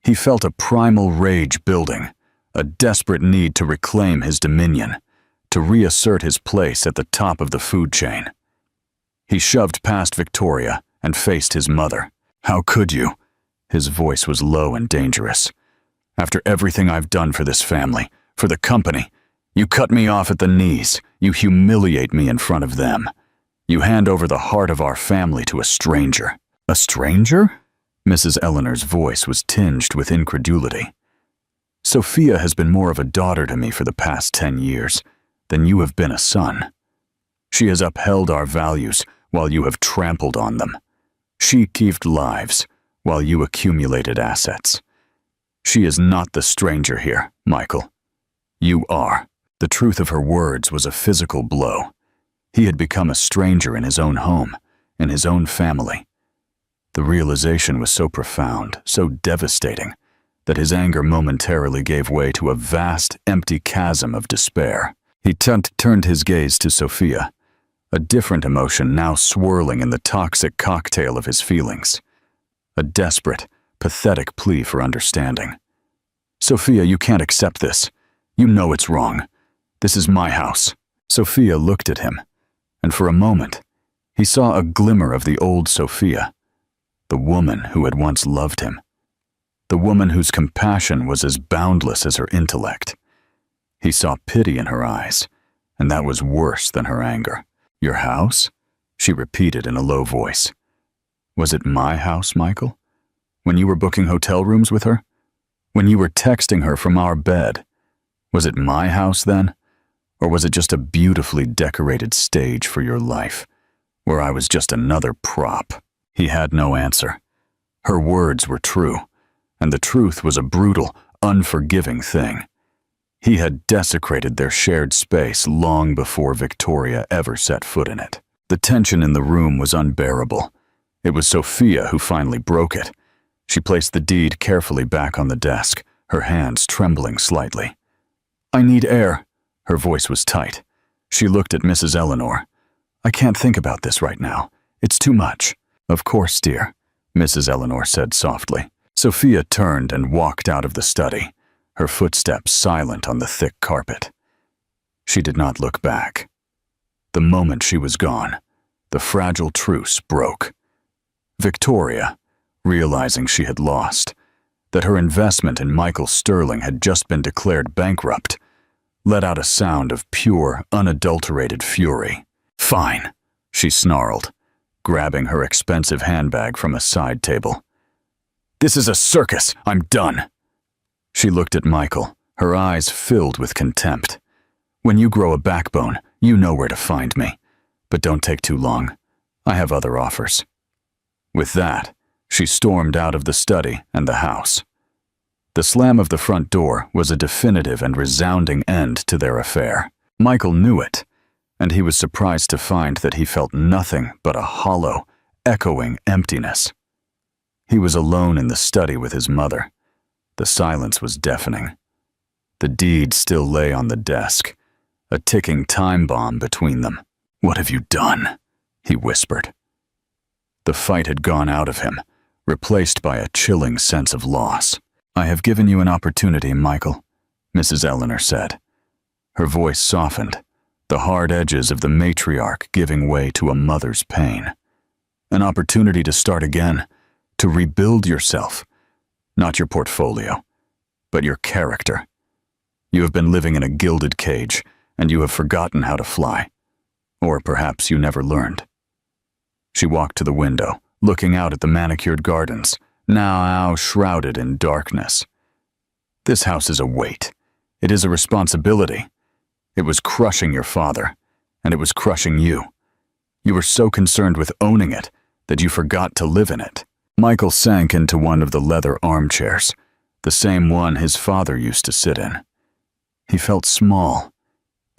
Speaker 1: He felt a primal rage building, a desperate need to reclaim his dominion, to reassert his place at the top of the food chain. He shoved past Victoria and faced his mother. "How could you?" His voice was low and dangerous. "After everything I've done for this family, for the company, you cut me off at the knees, you humiliate me in front of them. You hand over the heart of our family to a stranger." "A stranger?" Mrs. Eleanor's voice was tinged with incredulity. "Sophia has been more of a daughter to me for the past 10 years than you have been a son. She has upheld our values while you have trampled on them. She kept lives while you accumulated assets. She is not the stranger here, Michael. You are." The truth of her words was a physical blow. He had become a stranger in his own home, in his own family. The realization was so profound, so devastating, that his anger momentarily gave way to a vast, empty chasm of despair. He turned his gaze to Sophia, a different emotion now swirling in the toxic cocktail of his feelings. A desperate, pathetic plea for understanding. "Sophia, you can't accept this. You know it's wrong. This is my house." Sophia looked at him, and for a moment, he saw a glimmer of the old Sophia, the woman who had once loved him, the woman whose compassion was as boundless as her intellect. He saw pity in her eyes, and that was worse than her anger. "Your house?" she repeated in a low voice. "Was it my house, Michael? When you were booking hotel rooms with her? When you were texting her from our bed? Was it my house then? Or was it just a beautifully decorated stage for your life, where I was just another prop?" He had no answer. Her words were true, and the truth was a brutal, unforgiving thing. He had desecrated their shared space long before Victoria ever set foot in it. The tension in the room was unbearable. It was Sophia who finally broke it. She placed the deed carefully back on the desk, her hands trembling slightly. "I need air." Her voice was tight. She looked at Mrs. Eleanor. "I can't think about this right now. It's too much." "Of course, dear," Mrs. Eleanor said softly. Sophia turned and walked out of the study, her footsteps silent on the thick carpet. She did not look back. The moment she was gone, the fragile truce broke. Victoria, realizing she had lost, that her investment in Michael Sterling had just been declared bankrupt, let out a sound of pure, unadulterated fury. "Fine," she snarled, grabbing her expensive handbag from a side table. "This is a circus. I'm done." She looked at Michael, her eyes filled with contempt. "When you grow a backbone, you know where to find me. But don't take too long. I have other offers." With that, she stormed out of the study and the house. The slam of the front door was a definitive and resounding end to their affair. Michael knew it, and he was surprised to find that he felt nothing but a hollow, echoing emptiness. He was alone in the study with his mother. The silence was deafening. The deed still lay on the desk, a ticking time bomb between them. "What have you done?" he whispered. The fight had gone out of him, replaced by a chilling sense of loss. "I have given you an opportunity, Michael," Mrs. Eleanor said. Her voice softened, the hard edges of the matriarch giving way to a mother's pain. "An opportunity to start again, to rebuild yourself. Not your portfolio, but your character. You have been living in a gilded cage, and you have forgotten how to fly. Or perhaps you never learned." She walked to the window, looking out at the manicured gardens, now shrouded in darkness. "This house is a weight. It is a responsibility. It was crushing your father, and it was crushing you. You were so concerned with owning it that you forgot to live in it." Michael sank into one of the leather armchairs, the same one his father used to sit in. He felt small,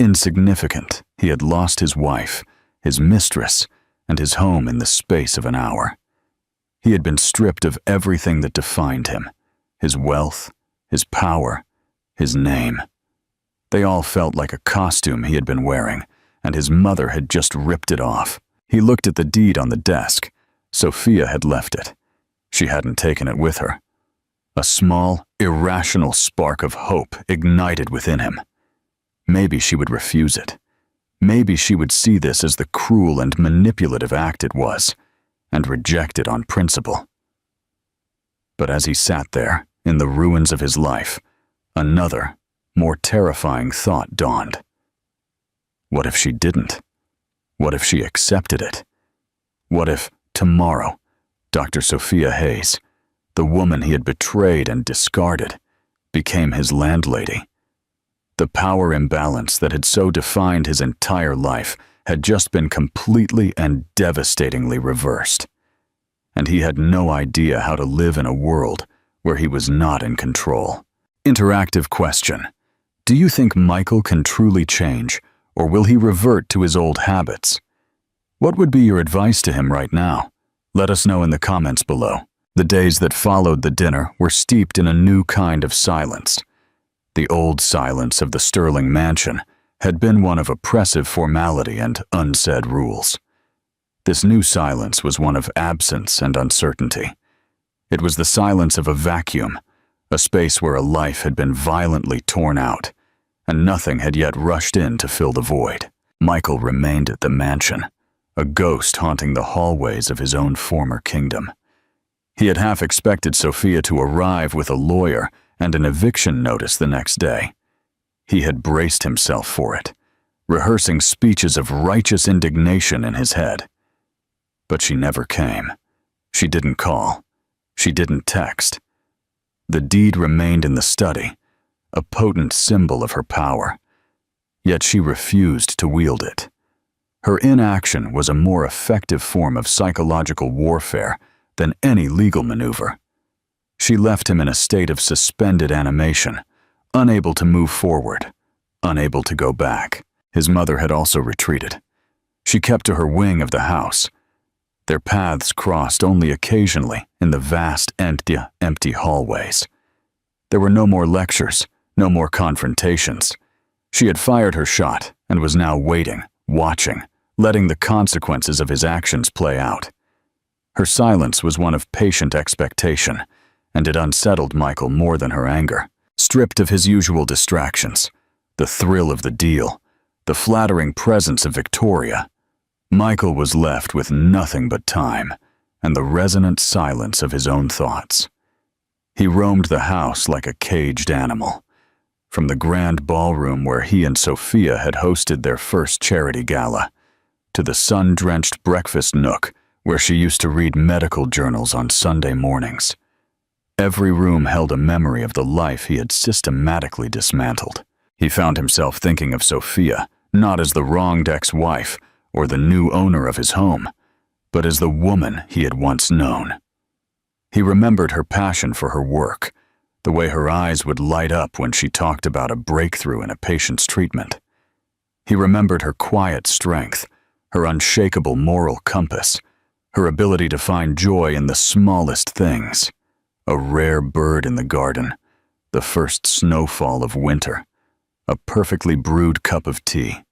Speaker 1: insignificant. He had lost his wife, his mistress, and his home in the space of an hour. He had been stripped of everything that defined him, his wealth, his power, his name. They all felt like a costume he had been wearing, and his mother had just ripped it off. He looked at the deed on the desk. Sophia had left it. She hadn't taken it with her. A small, irrational spark of hope ignited within him. Maybe she would refuse it. Maybe she would see this as the cruel and manipulative act it was, and reject it on principle. But as he sat there, in the ruins of his life, another, more terrifying thought dawned. What if she didn't? What if she accepted it? What if, tomorrow, Dr. Sophia Hayes, the woman he had betrayed and discarded, became his landlady? The power imbalance that had so defined his entire life had just been completely and devastatingly reversed. And he had no idea how to live in a world where he was not in control. Interactive question. Do you think Michael can truly change, or will he revert to his old habits? What would be your advice to him right now? Let us know in the comments below. The days that followed the dinner were steeped in a new kind of silence. The old silence of the Sterling mansion had been one of oppressive formality and unsaid rules. This new silence was one of absence and uncertainty. It was the silence of a vacuum, a space where a life had been violently torn out, and nothing had yet rushed in to fill the void. Michael remained at the mansion, a ghost haunting the hallways of his own former kingdom. He had half expected Sophia to arrive with a lawyer and an eviction notice the next day. He had braced himself for it, rehearsing speeches of righteous indignation in his head. But she never came. She didn't call. She didn't text. The deed remained in the study, a potent symbol of her power. Yet she refused to wield it. Her inaction was a more effective form of psychological warfare than any legal maneuver. She left him in a state of suspended animation, unable to move forward, unable to go back. His mother had also retreated. She kept to her wing of the house. Their paths crossed only occasionally in the vast, empty hallways. There were no more lectures, no more confrontations. She had fired her shot and was now waiting, watching, letting the consequences of his actions play out. Her silence was one of patient expectation, and it unsettled Michael more than her anger. Stripped of his usual distractions, the thrill of the deal, the flattering presence of Victoria, Michael was left with nothing but time and the resonant silence of his own thoughts. He roamed the house like a caged animal, from the grand ballroom where he and Sophia had hosted their first charity gala, to the sun-drenched breakfast nook where she used to read medical journals on Sunday mornings. Every room held a memory of the life he had systematically dismantled. He found himself thinking of Sophia not as the wronged ex-wife or the new owner of his home, but as the woman he had once known. He remembered her passion for her work, the way her eyes would light up when she talked about a breakthrough in a patient's treatment. He remembered her quiet strength, her unshakable moral compass, her ability to find joy in the smallest things, a rare bird in the garden, the first snowfall of winter, a perfectly brewed cup of tea.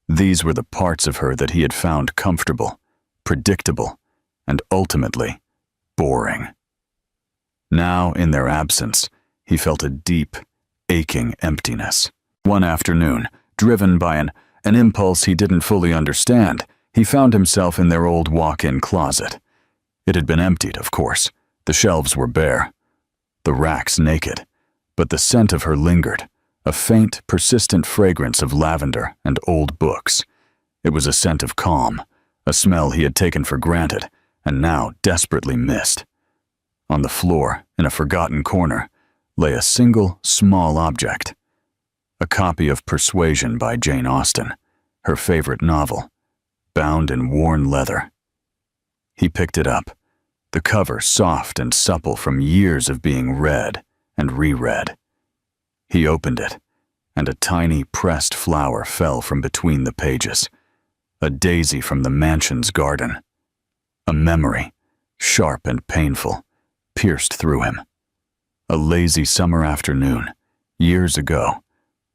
Speaker 1: These were the parts of her that he had found comfortable, predictable, and ultimately boring. Now, in their absence, he felt a deep, aching emptiness. One afternoon, driven by an impulse he didn't fully understand, he found himself in their old walk-in closet. It had been emptied, of course. The shelves were bare, the racks naked, but the scent of her lingered, a faint, persistent fragrance of lavender and old books. It was a scent of calm, a smell he had taken for granted and now desperately missed. On the floor, in a forgotten corner, lay a single, small object. A copy of Persuasion by Jane Austen, her favorite novel, bound in worn leather. He picked it up, the cover soft and supple from years of being read and reread. He opened it, and a tiny pressed flower fell from between the pages, a daisy from the mansion's garden. A memory, sharp and painful, pierced through him. A lazy summer afternoon, years ago,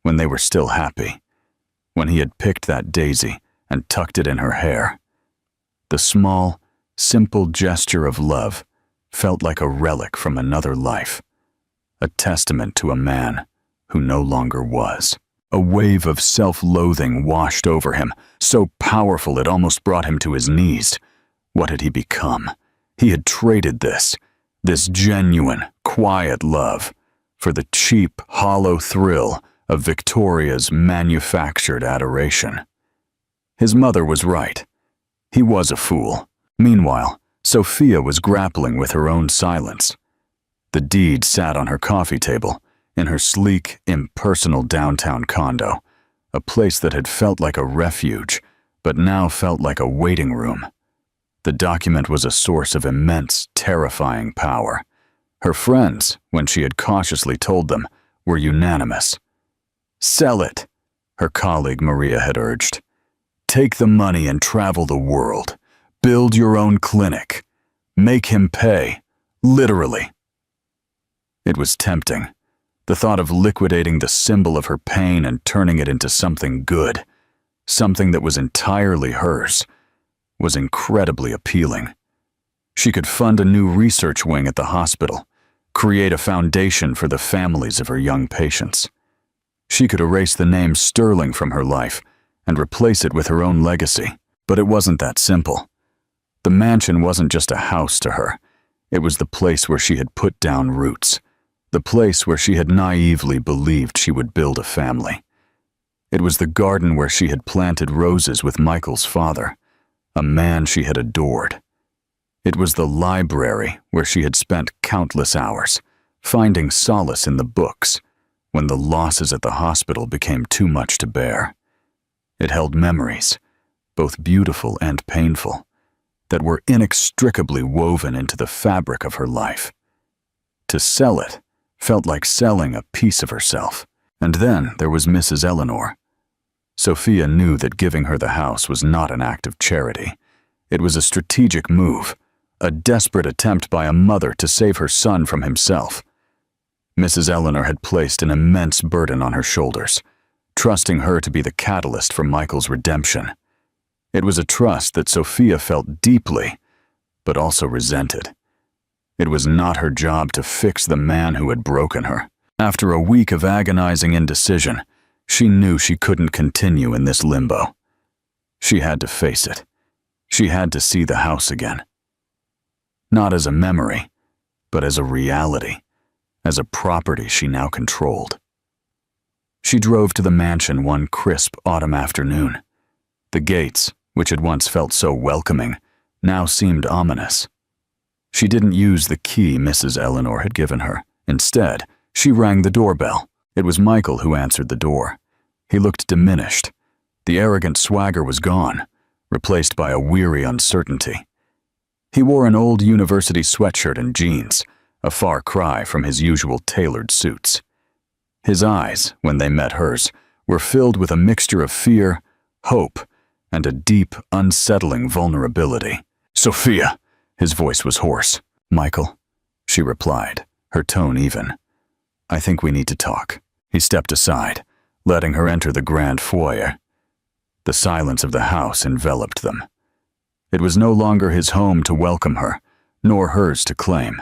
Speaker 1: when they were still happy, when he had picked that daisy and tucked it in her hair. The small, simple gesture of love felt like a relic from another life, a testament to a man who no longer was. A wave of self-loathing washed over him, so powerful it almost brought him to his knees. What had he become? He had traded this genuine, quiet love, for the cheap, hollow thrill of Victoria's manufactured adoration. His mother was right. He was a fool. Meanwhile, Sophia was grappling with her own silence. The deed sat on her coffee table, in her sleek, impersonal downtown condo, a place that had felt like a refuge, but now felt like a waiting room. The document was a source of immense, terrifying power. Her friends, when she had cautiously told them, were unanimous. "Sell it," her colleague Maria had urged. "Take the money and travel the world. Build your own clinic. Make him pay. Literally. It was tempting. The thought of liquidating the symbol of her pain and turning it into something good, something that was entirely hers, was incredibly appealing. She could fund a new research wing at the hospital, create a foundation for the families of her young patients. She could erase the name Sterling from her life and replace it with her own legacy. But it wasn't that simple. The mansion wasn't just a house to her. It was the place where she had put down roots, the place where she had naively believed she would build a family. It was the garden where she had planted roses with Michael's father, a man she had adored. It was the library where she had spent countless hours, finding solace in the books when the losses at the hospital became too much to bear. It held memories, both beautiful and painful, that were inextricably woven into the fabric of her life. To sell it felt like selling a piece of herself. And then there was Mrs. Eleanor. Sophia knew that giving her the house was not an act of charity. It was a strategic move, a desperate attempt by a mother to save her son from himself. Mrs. Eleanor had placed an immense burden on her shoulders, trusting her to be the catalyst for Michael's redemption. It was a trust that Sophia felt deeply, but also resented. It was not her job to fix the man who had broken her. After a week of agonizing indecision, she knew she couldn't continue in this limbo. She had to face it. She had to see the house again. Not as a memory, but as a reality, as a property she now controlled. She drove to the mansion one crisp autumn afternoon. The gates, which had once felt so welcoming, now seemed ominous. She didn't use the key Mrs. Eleanor had given her. Instead, she rang the doorbell. It was Michael who answered the door. He looked diminished. The arrogant swagger was gone, replaced by a weary uncertainty. He wore an old university sweatshirt and jeans, a far cry from his usual tailored suits. His eyes, when they met hers, were filled with a mixture of fear, hope, and a deep, unsettling vulnerability. "Sophia!" His voice was hoarse. "Michael," she replied, her tone even. "I think we need to talk." He stepped aside, letting her enter the grand foyer. The silence of the house enveloped them. It was no longer his home to welcome her, nor hers to claim.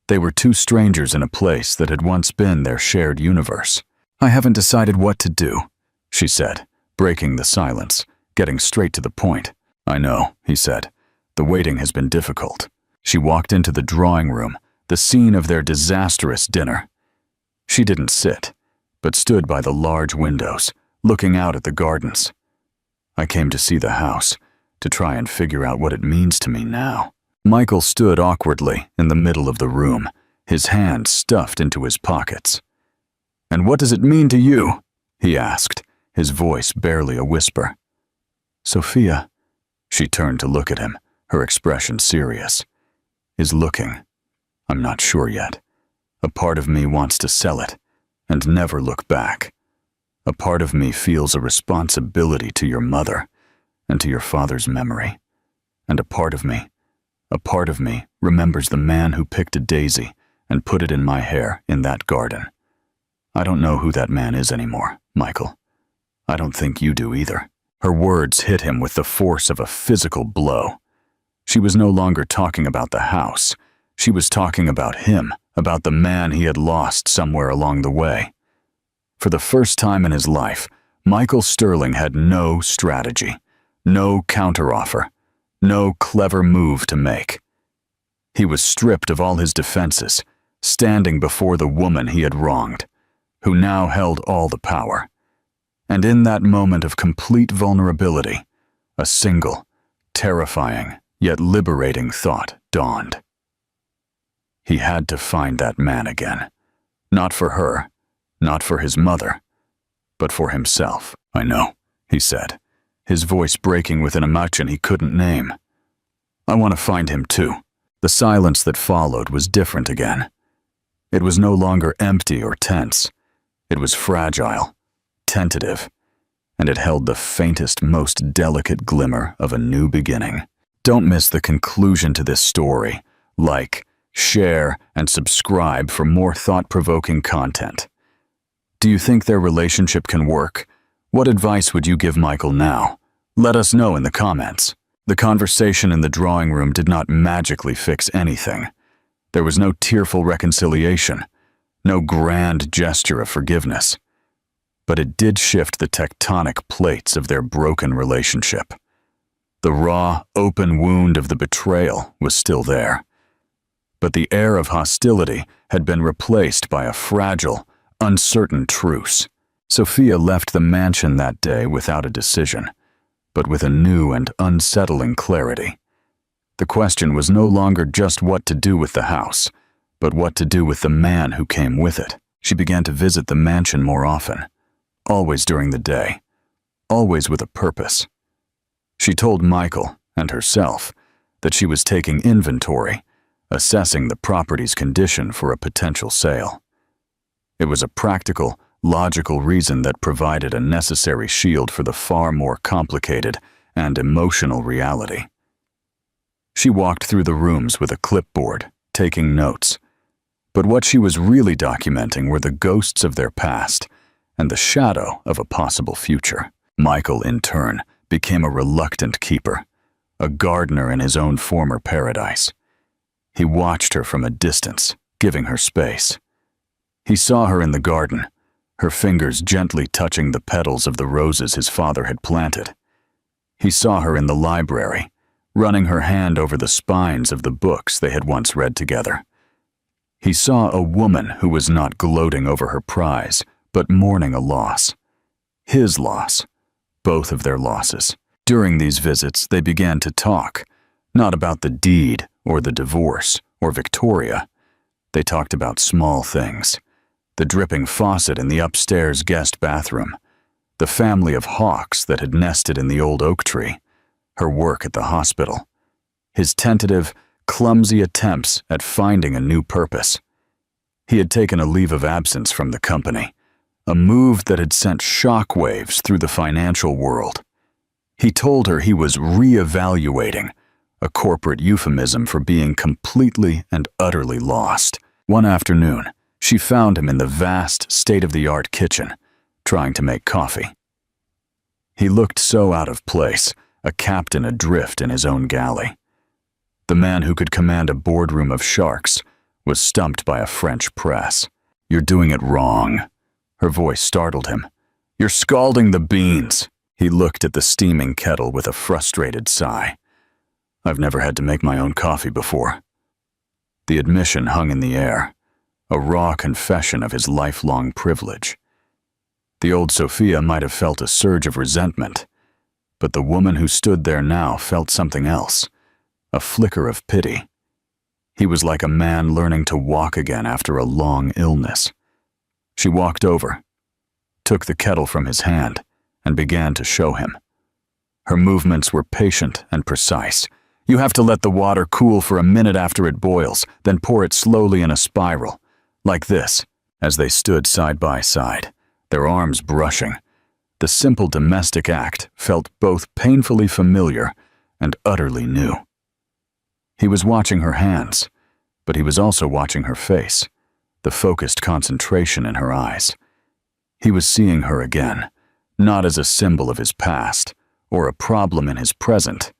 Speaker 1: They were two strangers in a place that had once been their shared universe. "I haven't decided what to do," she said, breaking the silence, getting straight to the point. "I know," he said. "The waiting has been difficult." She walked into the drawing room, the scene of their disastrous dinner. She didn't sit, but stood by the large windows, looking out at the gardens. "I came to see the house, to try and figure out what it means to me now." Michael stood awkwardly in the middle of the room, his hands stuffed into his pockets. "And what does it mean to you?" he asked, his voice barely a whisper. "Sophia," she turned to look at him, her expression serious, "is looking. I'm not sure yet. A part of me wants to sell it and never look back. A part of me feels a responsibility to your mother and to your father's memory. And a part of me remembers the man who picked a daisy and put it in my hair in that garden. I don't know who that man is anymore, Michael. I don't think you do either." Her words hit him with the force of a physical blow. She was no longer talking about the house. She was talking about him, about the man he had lost somewhere along the way. For the first time in his life, Michael Sterling had no strategy, no counteroffer, no clever move to make. He was stripped of all his defenses, standing before the woman he had wronged, who now held all the power. And in that moment of complete vulnerability, a single, terrifying, yet liberating thought dawned. He had to find that man again. Not for her, not for his mother, but for himself. "I know," he said, his voice breaking with an emotion he couldn't name. "I want to find him too." The silence that followed was different again. It was no longer empty or tense. It was fragile, tentative, and it held the faintest, most delicate glimmer of a new beginning. Don't miss the conclusion to this story. Like, share, and subscribe for more thought-provoking content. Do you think their relationship can work? What advice would you give Michael now? Let us know in the comments. The conversation in the drawing room did not magically fix anything. There was no tearful reconciliation, no grand gesture of forgiveness. But it did shift the tectonic plates of their broken relationship. The raw, open wound of the betrayal was still there. But the air of hostility had been replaced by a fragile, uncertain truce. Sophia left the mansion that day without a decision, but with a new and unsettling clarity. The question was no longer just what to do with the house, but what to do with the man who came with it. She began to visit the mansion more often, always during the day, always with a purpose. She told Michael and herself that she was taking inventory, assessing the property's condition for a potential sale. It was a practical, logical reason that provided a necessary shield for the far more complicated and emotional reality. She walked through the rooms with a clipboard, taking notes. But what she was really documenting were the ghosts of their past and the shadow of a possible future. Michael, in turn, became a reluctant keeper, a gardener in his own former paradise. He watched her from a distance, giving her space. He saw her in the garden, her fingers gently touching the petals of the roses his father had planted. He saw her in the library, running her hand over the spines of the books they had once read together. He saw a woman who was not gloating over her prize, but mourning a loss. His loss. Both of their losses. During these visits, they began to talk, not about the deed or the divorce or Victoria. They talked about small things. The dripping faucet in the upstairs guest bathroom, the family of hawks that had nested in the old oak tree, her work at the hospital, his tentative, clumsy attempts at finding a new purpose. He had taken a leave of absence from the company, a move that had sent shockwaves through the financial world. He told her he was re-evaluating, a corporate euphemism for being completely and utterly lost. One afternoon, she found him in the vast, state-of-the-art kitchen, trying to make coffee. He looked so out of place, a captain adrift in his own galley. The man who could command a boardroom of sharks was stumped by a French press. "You're doing it wrong." Her voice startled him. "You're scalding the beans." He looked at the steaming kettle with a frustrated sigh. "I've never had to make my own coffee before." The admission hung in the air, a raw confession of his lifelong privilege. The old Sophia might have felt a surge of resentment, but the woman who stood there now felt something else, a flicker of pity. He was like a man learning to walk again after a long illness. She walked over, took the kettle from his hand, and began to show him. Her movements were patient and precise. "You have to let the water cool for a minute after it boils, then pour it slowly in a spiral, like this," as they stood side by side, their arms brushing. The simple domestic act felt both painfully familiar and utterly new. He was watching her hands, but he was also watching her face, the focused concentration in her eyes. He was seeing her again, not as a symbol of his past or a problem in his present,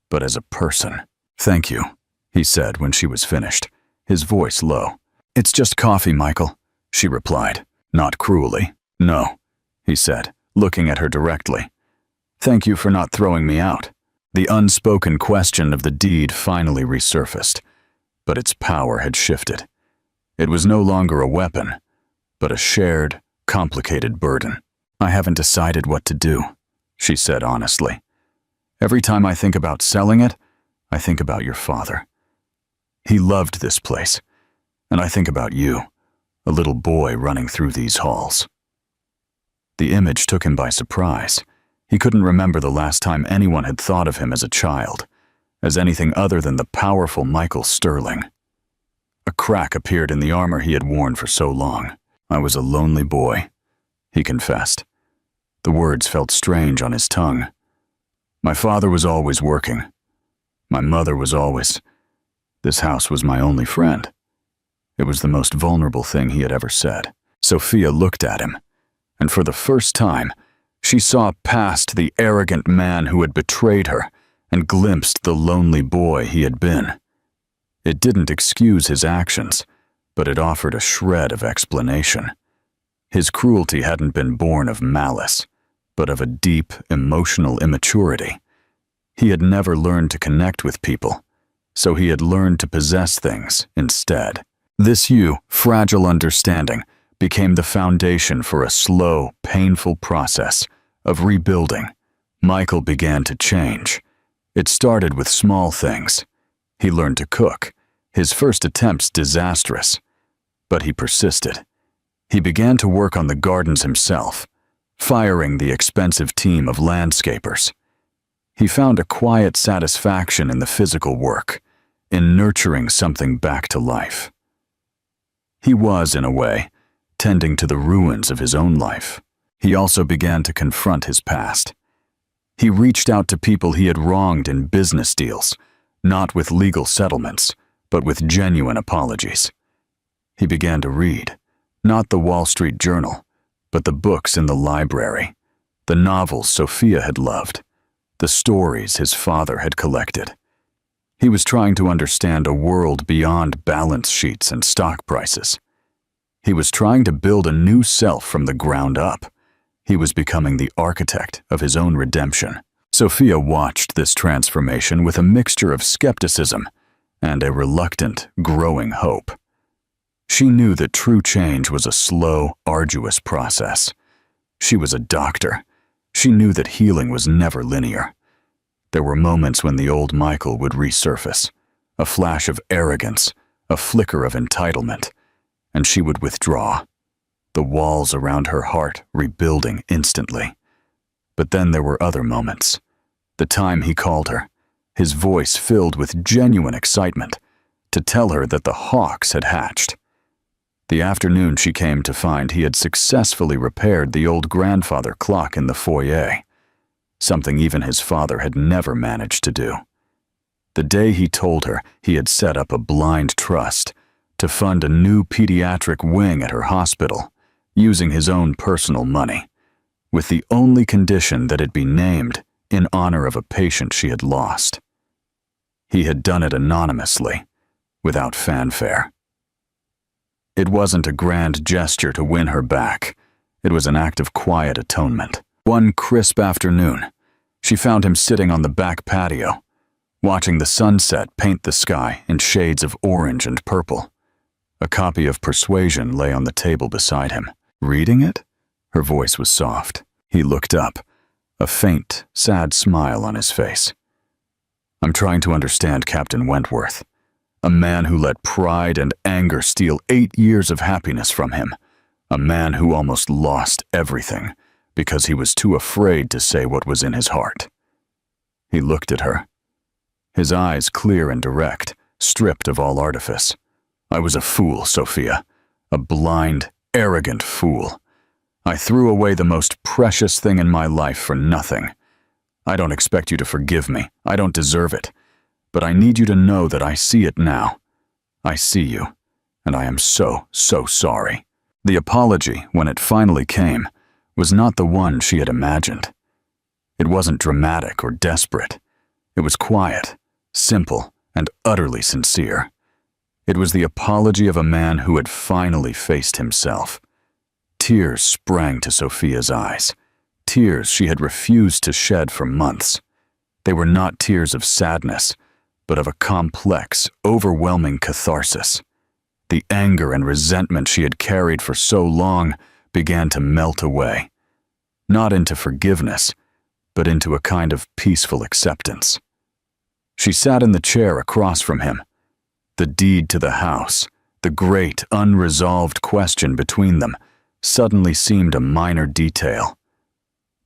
Speaker 1: but as a person. "Thank you," he said when she was finished, his voice low. "It's just coffee, Michael," she replied, not cruelly. "No," he said, looking at her directly. "Thank you for not throwing me out." The unspoken question of the deed finally resurfaced, but its power had shifted. It was no longer a weapon, but a shared, complicated burden. "I haven't decided what to do," she said honestly. "Every time I think about selling it, I think about your father. He loved this place, and I think about you, a little boy running through these halls." The image took him by surprise. He couldn't remember the last time anyone had thought of him as a child, as anything other than the powerful Michael Sterling. A crack appeared in the armor he had worn for so long. "I was a lonely boy," he confessed. The words felt strange on his tongue. "My father was always working. My mother was always..." This house was my only friend. It was the most vulnerable thing he had ever said. Sophia looked at him, and for the first time, she saw past the arrogant man who had betrayed her and glimpsed the lonely boy he had been. It didn't excuse his actions, but it offered a shred of explanation. His cruelty hadn't been born of malice, but of a deep, emotional immaturity. He had never learned to connect with people, so he had learned to possess things instead. This fragile understanding became the foundation for a slow, painful process of rebuilding. Michael began to change. It started with small things. He learned to cook, his first attempts disastrous, but he persisted. He began to work on the gardens himself, firing the expensive team of landscapers. He found a quiet satisfaction in the physical work, in nurturing something back to life. He was, in a way, tending to the ruins of his own life. He also began to confront his past. He reached out to people he had wronged in business deals, not with legal settlements, but with genuine apologies. He began to read, not the Wall Street Journal, but the books in the library, the novels Sophia had loved, the stories his father had collected. He was trying to understand a world beyond balance sheets and stock prices. He was trying to build a new self from the ground up. He was becoming the architect of his own redemption. Sophia watched this transformation with a mixture of skepticism and a reluctant, growing hope. She knew that true change was a slow, arduous process. She was a doctor. She knew that healing was never linear. There were moments when the old Michael would resurface, a flash of arrogance, a flicker of entitlement, and she would withdraw, the walls around her heart rebuilding instantly. But then there were other moments. The time he called her, his voice filled with genuine excitement, to tell her that the hawks had hatched. The afternoon she came to find he had successfully repaired the old grandfather clock in the foyer, something even his father had never managed to do. The day he told her he had set up a blind trust to fund a new pediatric wing at her hospital, using his own personal money, with the only condition that it be named in honor of a patient she had lost. He had done it anonymously, without fanfare. It wasn't a grand gesture to win her back. It was an act of quiet atonement. One crisp afternoon, she found him sitting on the back patio, watching the sunset paint the sky in shades of orange and purple. A copy of Persuasion lay on the table beside him. Reading it? Her voice was soft. He looked up, a faint, sad smile on his face. I'm trying to understand Captain Wentworth, a man who let pride and anger steal 8 years of happiness from him, a man who almost lost everything because he was too afraid to say what was in his heart. He looked at her, his eyes clear and direct, stripped of all artifice. I was a fool, Sophia, a blind, arrogant fool. I threw away the most precious thing in my life for nothing. I don't expect you to forgive me. I don't deserve it. But I need you to know that I see it now. I see you, and I am so, so sorry. The apology, when it finally came, was not the one she had imagined. It wasn't dramatic or desperate. It was quiet, simple, and utterly sincere. It was the apology of a man who had finally faced himself. Tears sprang to Sophia's eyes, tears she had refused to shed for months. They were not tears of sadness, but of a complex, overwhelming catharsis. The anger and resentment she had carried for so long began to melt away, not into forgiveness, but into a kind of peaceful acceptance. She sat in the chair across from him. The deed to the house, the great, unresolved question between them, suddenly seemed a minor detail.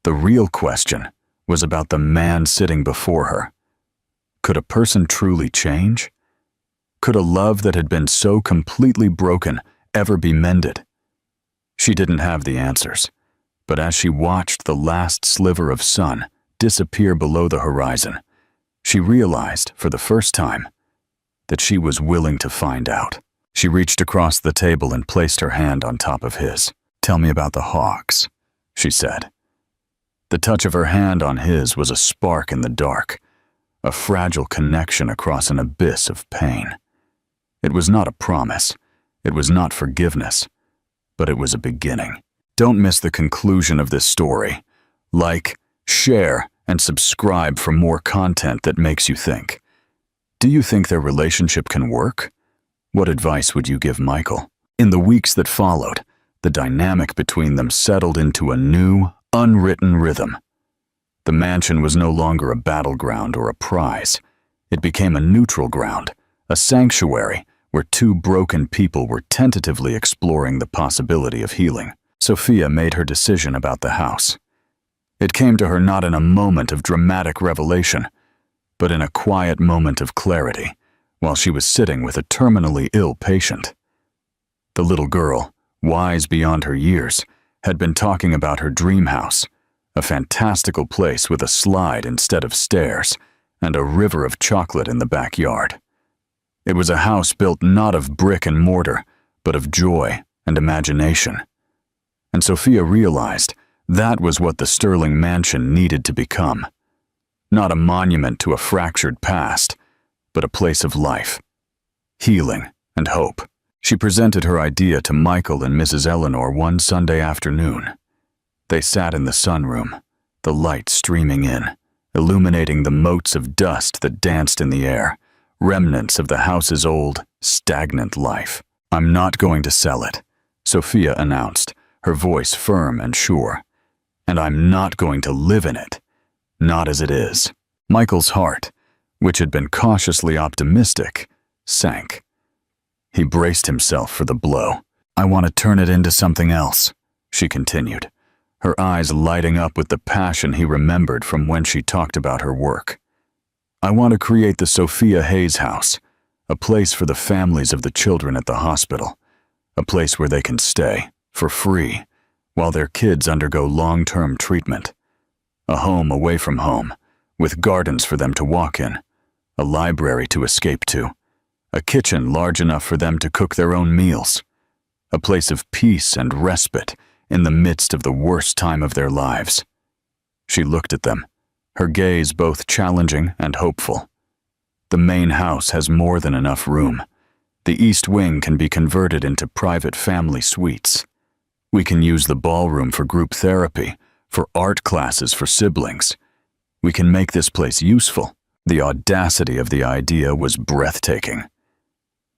Speaker 1: The real question was about the man sitting before her. Could a person truly change? Could a love that had been so completely broken ever be mended? She didn't have the answers, but as she watched the last sliver of sun disappear below the horizon, she realized, for the first time, that she was willing to find out. She reached across the table and placed her hand on top of his. "Tell me about the Hawks," she said. The touch of her hand on his was a spark in the dark, a fragile connection across an abyss of pain. It was not a promise, it was not forgiveness, but it was a beginning. Don't miss the conclusion of this story. Like, share, and subscribe for more content that makes you think. Do you think their relationship can work? What advice would you give Michael? In the weeks that followed, the dynamic between them settled into a new, unwritten rhythm. The mansion was no longer a battleground or a prize. It became a neutral ground, a sanctuary where two broken people were tentatively exploring the possibility of healing. Sophia made her decision about the house. It came to her not in a moment of dramatic revelation, but in a quiet moment of clarity, while she was sitting with a terminally ill patient. The little girl, wise beyond her years, had been talking about her dream house, a fantastical place with a slide instead of stairs and a river of chocolate in the backyard. It was a house built not of brick and mortar, but of joy and imagination. And Sophia realized that was what the Sterling mansion needed to become. Not a monument to a fractured past, but a place of life, healing, and hope. She presented her idea to Michael and Mrs. Eleanor one Sunday afternoon. They sat in the sunroom, the light streaming in, illuminating the motes of dust that danced in the air, remnants of the house's old, stagnant life. "I'm not going to sell it," Sophia announced, her voice firm and sure. "And I'm not going to live in it, not as it is." Michael's heart, which had been cautiously optimistic, sank. He braced himself for the blow. "I want to turn it into something else," she continued, her eyes lighting up with the passion he remembered from when she talked about her work. "I want to create the Sophia Hayes House, a place for the families of the children at the hospital, a place where they can stay, for free, while their kids undergo long-term treatment. A home away from home, with gardens for them to walk in, a library to escape to, a kitchen large enough for them to cook their own meals, a place of peace and respite in the midst of the worst time of their lives." She looked at them, her gaze both challenging and hopeful. "The main house has more than enough room. The east wing can be converted into private family suites. We can use the ballroom for group therapy, for art classes for siblings. We can make this place useful." The audacity of the idea was breathtaking.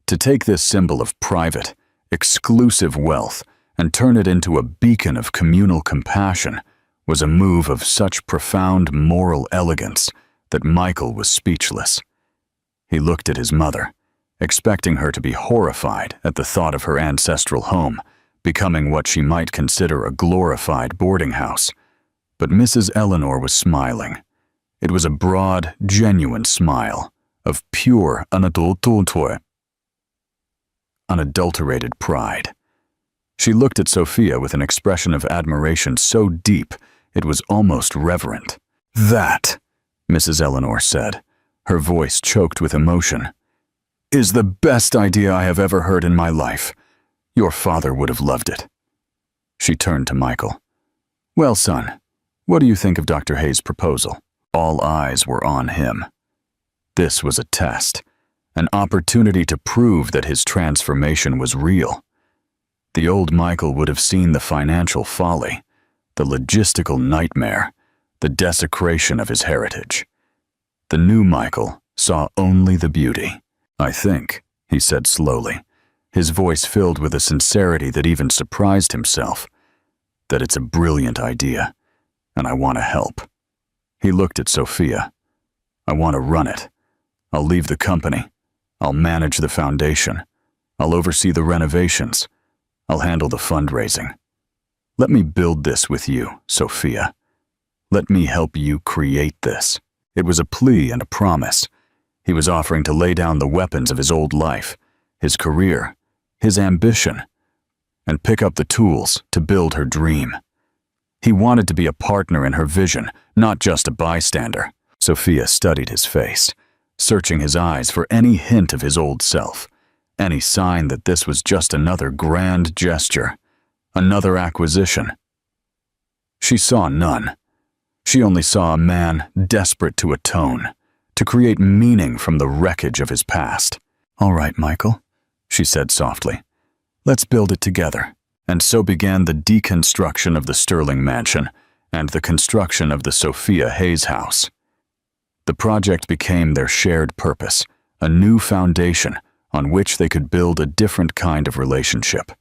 Speaker 1: To take this symbol of private, exclusive wealth and turn it into a beacon of communal compassion was a move of such profound moral elegance that Michael was speechless. He looked at his mother, expecting her to be horrified at the thought of her ancestral home becoming what she might consider a glorified boarding house. But Mrs. Eleanor was smiling. It was a broad, genuine smile of pure, unadulterated pride. She looked at Sophia with an expression of admiration so deep it was almost reverent. "That," Mrs. Eleanor said, her voice choked with emotion, "is the best idea I have ever heard in my life. Your father would have loved it." She turned to Michael. "Well, son, what do you think of Dr. Hayes' proposal?" All eyes were on him. This was a test, an opportunity to prove that his transformation was real. The old Michael would have seen the financial folly, the logistical nightmare, the desecration of his heritage. The new Michael saw only the beauty. "I think," he said slowly, his voice filled with a sincerity that even surprised himself, "that it's a brilliant idea, and I want to help." He looked at Sophia. "I want to run it. I'll leave the company. I'll manage the foundation. I'll oversee the renovations. I'll handle the fundraising. Let me build this with you, Sophia. Let me help you create this." It was a plea and a promise. He was offering to lay down the weapons of his old life, his career, his ambition, and pick up the tools to build her dream. He wanted to be a partner in her vision, not just a bystander. Sophia studied his face, searching his eyes for any hint of his old self, any sign that this was just another grand gesture, another acquisition. She saw none. She only saw a man desperate to atone, to create meaning from the wreckage of his past. "All right, Michael," she said softly. "Let's build it together." And so began the deconstruction of the Sterling mansion and the construction of the Sophia Hayes house. The project became their shared purpose, a new foundation on which they could build a different kind of relationship.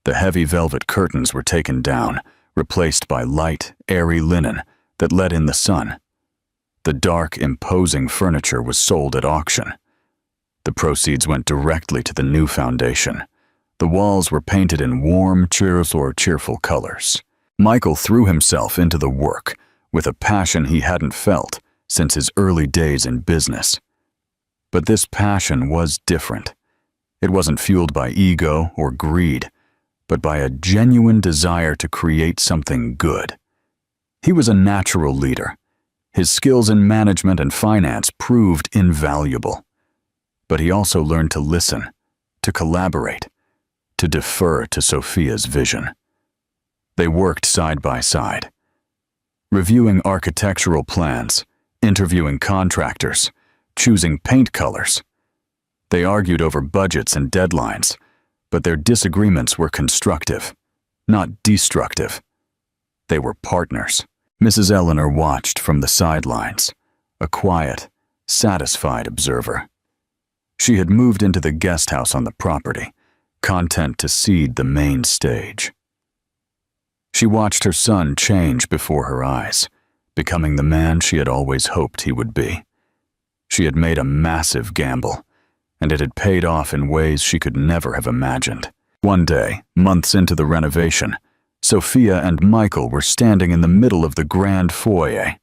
Speaker 1: The heavy velvet curtains were taken down, replaced by light, airy linen that let in the sun. The dark, imposing furniture was sold at auction. The proceeds went directly to the new foundation. The walls were painted in warm, cheerful colors. Michael threw himself into the work with a passion he hadn't felt since his early days in business. But this passion was different. It wasn't fueled by ego or greed, but by a genuine desire to create something good. He was a natural leader. His skills in management and finance proved invaluable. But he also learned to listen, to collaborate, to defer to Sophia's vision. They worked side by side, reviewing architectural plans, interviewing contractors, choosing paint colors. They argued over budgets and deadlines, but their disagreements were constructive, not destructive. They were partners. Mrs. Eleanor watched from the sidelines, a quiet, satisfied observer. She had moved into the guest house on the property, content to cede the main stage. She watched her son change before her eyes, becoming the man she had always hoped he would be. She had made a massive gamble, and it had paid off in ways she could never have imagined. One day, months into the renovation, Sophia and Michael were standing in the middle of the grand foyer.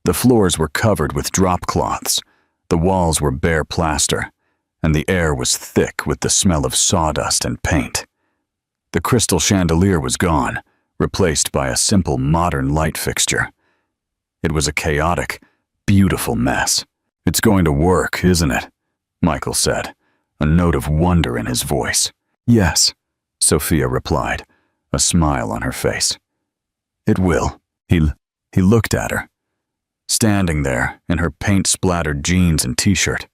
Speaker 1: The floors were covered with drop cloths, the walls were bare plaster, and the air was thick with the smell of sawdust and paint. The crystal chandelier was gone, replaced by a simple modern light fixture. It was a chaotic, beautiful mess. "It's going to work, isn't it?" Michael said, a note of wonder in his voice. "Yes," Sophia replied, a smile on her face. "It will." He looked at her, standing there in her paint-splattered jeans and t-shirt,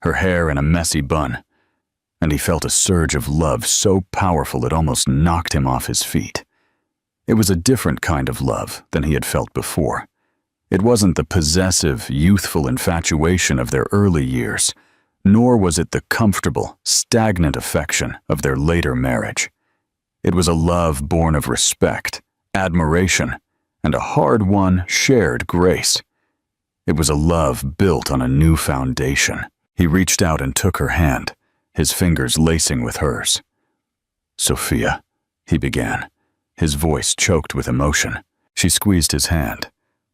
Speaker 1: her hair in a messy bun, and he felt a surge of love so powerful it almost knocked him off his feet. It was a different kind of love than he had felt before. It wasn't the possessive, youthful infatuation of their early years, nor was it the comfortable, stagnant affection of their later marriage. It was a love born of respect, admiration, and a hard-won, shared grace. It was a love built on a new foundation. He reached out and took her hand, his fingers lacing with hers. "Sophia," he began, his voice choked with emotion. She squeezed his hand.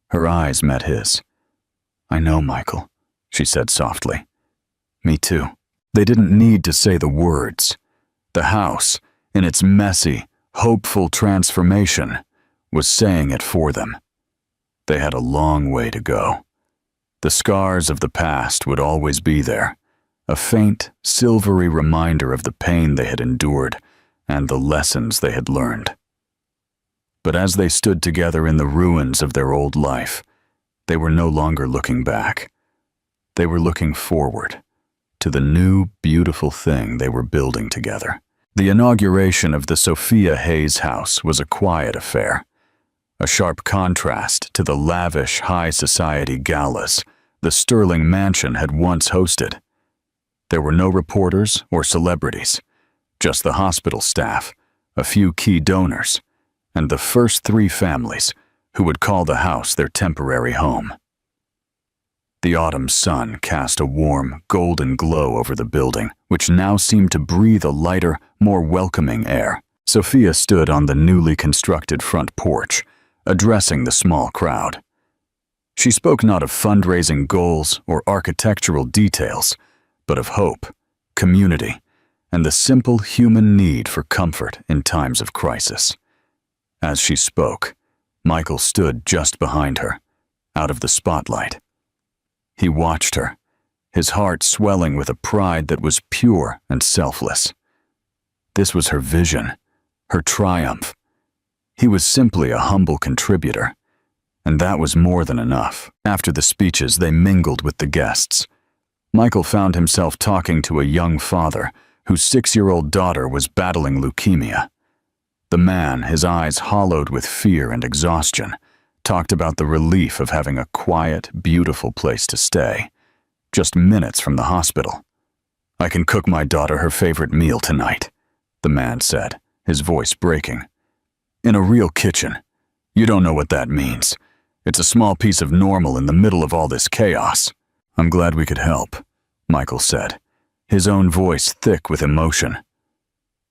Speaker 1: Her eyes met his. "I know, Michael," she said softly. "Me too." They didn't need to say the words. The house, in its messy, hopeful transformation, was saying it for them. They had a long way to go. The scars of the past would always be there, a faint, silvery reminder of the pain they had endured and the lessons they had learned. But as they stood together in the ruins of their old life, they were no longer looking back. They were looking forward to the new, beautiful thing they were building together. The inauguration of the Sophia Hayes house was a quiet affair, a sharp contrast to the lavish high society galas the Sterling mansion had once hosted. There were no reporters or celebrities, just the hospital staff, a few key donors, and the first 3 families who would call the house their temporary home. The autumn sun cast a warm, golden glow over the building, which now seemed to breathe a lighter, more welcoming air. Sophia stood on the newly constructed front porch, addressing the small crowd. She spoke not of fundraising goals or architectural details, but of hope, community, and the simple human need for comfort in times of crisis. As she spoke, Michael stood just behind her, out of the spotlight. He watched her, his heart swelling with a pride that was pure and selfless. This was her vision, her triumph. He was simply a humble contributor, and that was more than enough. After the speeches, they mingled with the guests. Michael found himself talking to a young father whose 6-year-old daughter was battling leukemia. The man, his eyes hollowed with fear and exhaustion, talked about the relief of having a quiet, beautiful place to stay, just minutes from the hospital. "I can cook my daughter her favorite meal tonight," the man said, his voice breaking. "In a real kitchen. You don't know what that means. It's a small piece of normal in the middle of all this chaos." "I'm glad we could help," Michael said, his own voice thick with emotion.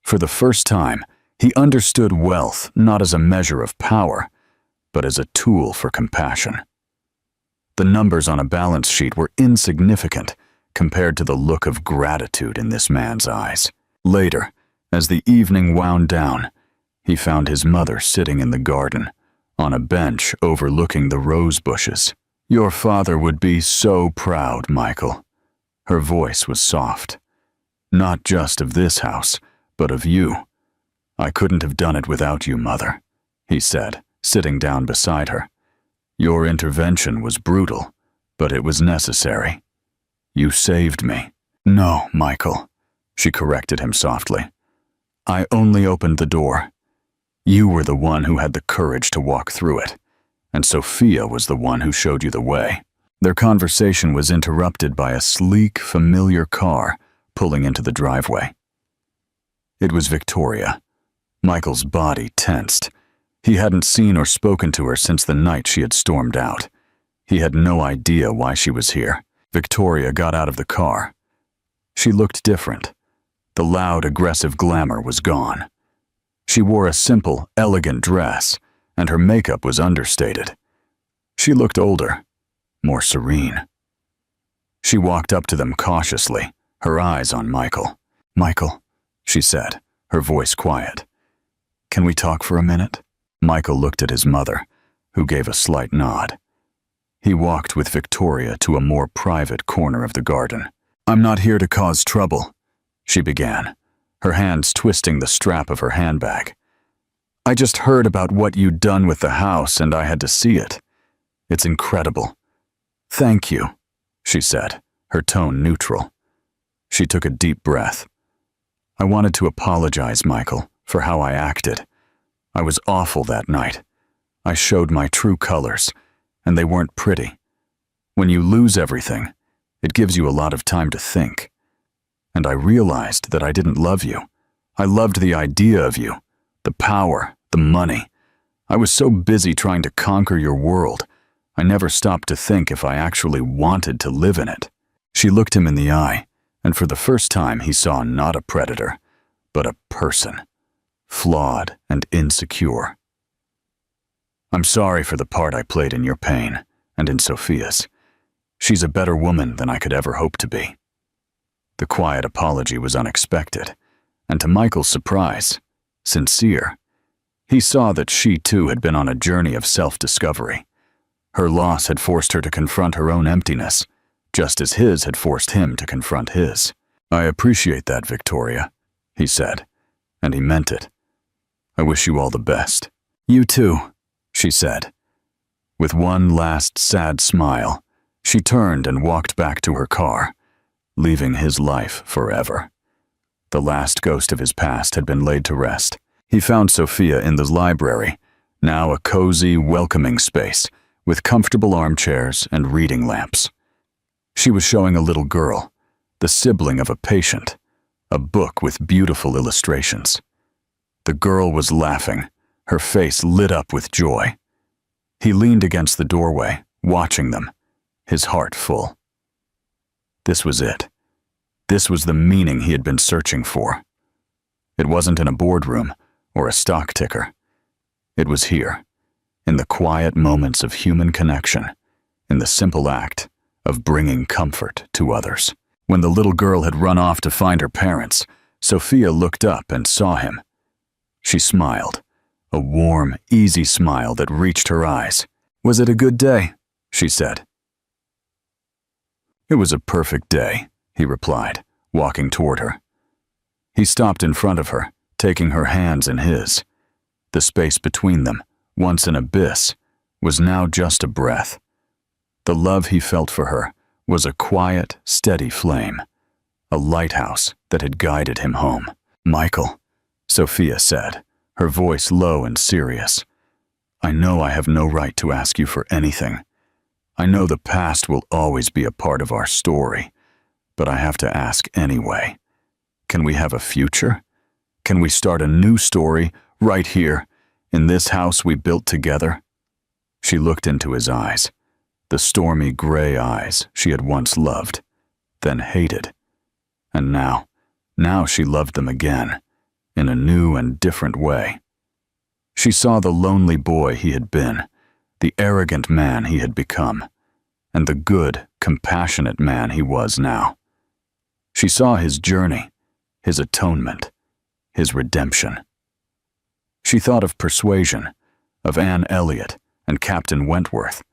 Speaker 1: For the first time, he understood wealth not as a measure of power, but as a tool for compassion. The numbers on a balance sheet were insignificant compared to the look of gratitude in this man's eyes. Later, as the evening wound down, he found his mother sitting in the garden, on a bench overlooking the rose bushes. "Your father would be so proud, Michael." Her voice was soft. "Not just of this house, but of you. I couldn't have done it without you, Mother," he said, sitting down beside her. "Your intervention was brutal, but it was necessary. You saved me." "No, Michael," she corrected him softly. "I only opened the door. You were the one who had the courage to walk through it, and Sophia was the one who showed you the way." Their conversation was interrupted by a sleek, familiar car pulling into the driveway. It was Victoria. Michael's body tensed. He hadn't seen or spoken to her since the night she had stormed out. He had no idea why she was here. Victoria got out of the car. She looked different. The loud, aggressive glamour was gone. She wore a simple, elegant dress, and her makeup was understated. She looked older, more serene. She walked up to them cautiously, her eyes on Michael. "Michael," she said, her voice quiet. "Can we talk for a minute?" Michael looked at his mother, who gave a slight nod. He walked with Victoria to a more private corner of the garden. "I'm not here to cause trouble," she began, her hands twisting the strap of her handbag. "I just heard about what you'd done with the house, and I had to see it. It's incredible. Thank you," she said, her tone neutral. She took a deep breath. "I wanted to apologize, Michael, for how I acted. I was awful that night. I showed my true colors, and they weren't pretty. When you lose everything, it gives you a lot of time to think. And I realized that I didn't love you. I loved the idea of you, the power, the money. I was so busy trying to conquer your world, I never stopped to think if I actually wanted to live in it." She looked him in the eye, and for the first time he saw not a predator, but a person, flawed and insecure. "I'm sorry for the part I played in your pain, and in Sophia's. She's a better woman than I could ever hope to be." The quiet apology was unexpected, and to Michael's surprise, sincere. He saw that she too had been on a journey of self-discovery. Her loss had forced her to confront her own emptiness, just as his had forced him to confront his. "I appreciate that, Victoria," he said, and he meant it. "I wish you all the best." "You too," she said. With one last sad smile, she turned and walked back to her car, leaving his life forever. The last ghost of his past had been laid to rest. He found Sophia in the library, now a cozy, welcoming space with comfortable armchairs and reading lamps. She was showing a little girl, the sibling of a patient, a book with beautiful illustrations. The girl was laughing, her face lit up with joy. He leaned against the doorway, watching them, his heart full. This was it. This was the meaning he had been searching for. It wasn't in a boardroom or a stock ticker. It was here, in the quiet moments of human connection, in the simple act of bringing comfort to others. When the little girl had run off to find her parents, Sophia looked up and saw him. She smiled, a warm, easy smile that reached her eyes. "Was it a good day?" she said. "It was a perfect day," he replied, walking toward her. He stopped in front of her, taking her hands in his. The space between them, once an abyss, was now just a breath. The love he felt for her was a quiet, steady flame, a lighthouse that had guided him home. "Michael," Sophia said, her voice low and serious, "I know I have no right to ask you for anything. I know the past will always be a part of our story, but I have to ask anyway. Can we have a future? Can we start a new story right here, in this house we built together?" She looked into his eyes, the stormy gray eyes she had once loved, then hated. And now she loved them again, in a new and different way. She saw the lonely boy he had been, the arrogant man he had become, and the good, compassionate man he was now. She saw his journey, his atonement, his redemption. She thought of persuasion, of Anne Elliot and Captain Wentworth,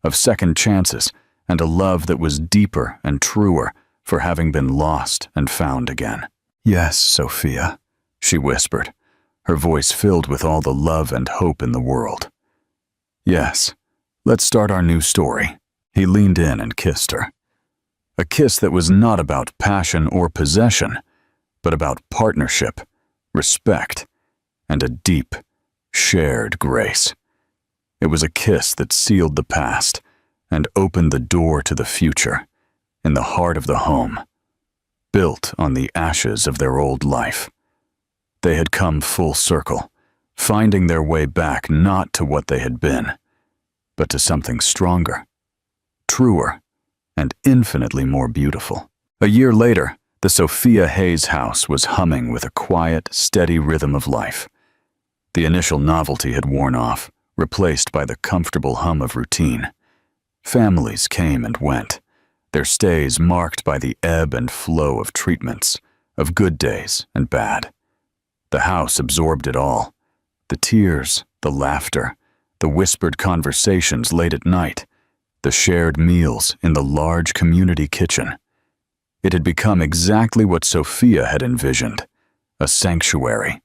Speaker 1: of second chances and a love that was deeper and truer for having been lost and found again. "Yes, Sophia," she whispered, her voice filled with all the love and hope in the world. "Yes, let's start our new story." He leaned in and kissed her. A kiss that was not about passion or possession, but about partnership, respect, and a deep, shared grace. It was a kiss that sealed the past and opened the door to the future, in the heart of the home, built on the ashes of their old life. They had come full circle, finding their way back not to what they had been, but to something stronger, truer, and infinitely more beautiful. A year later, the Sophia Hayes house was humming with a quiet, steady rhythm of life. The initial novelty had worn off, replaced by the comfortable hum of routine. Families came and went, their stays marked by the ebb and flow of treatments, of good days and bad. The house absorbed it all, the tears, the laughter, the whispered conversations late at night, the shared meals in the large community kitchen. It had become exactly what Sophia had envisioned, a sanctuary,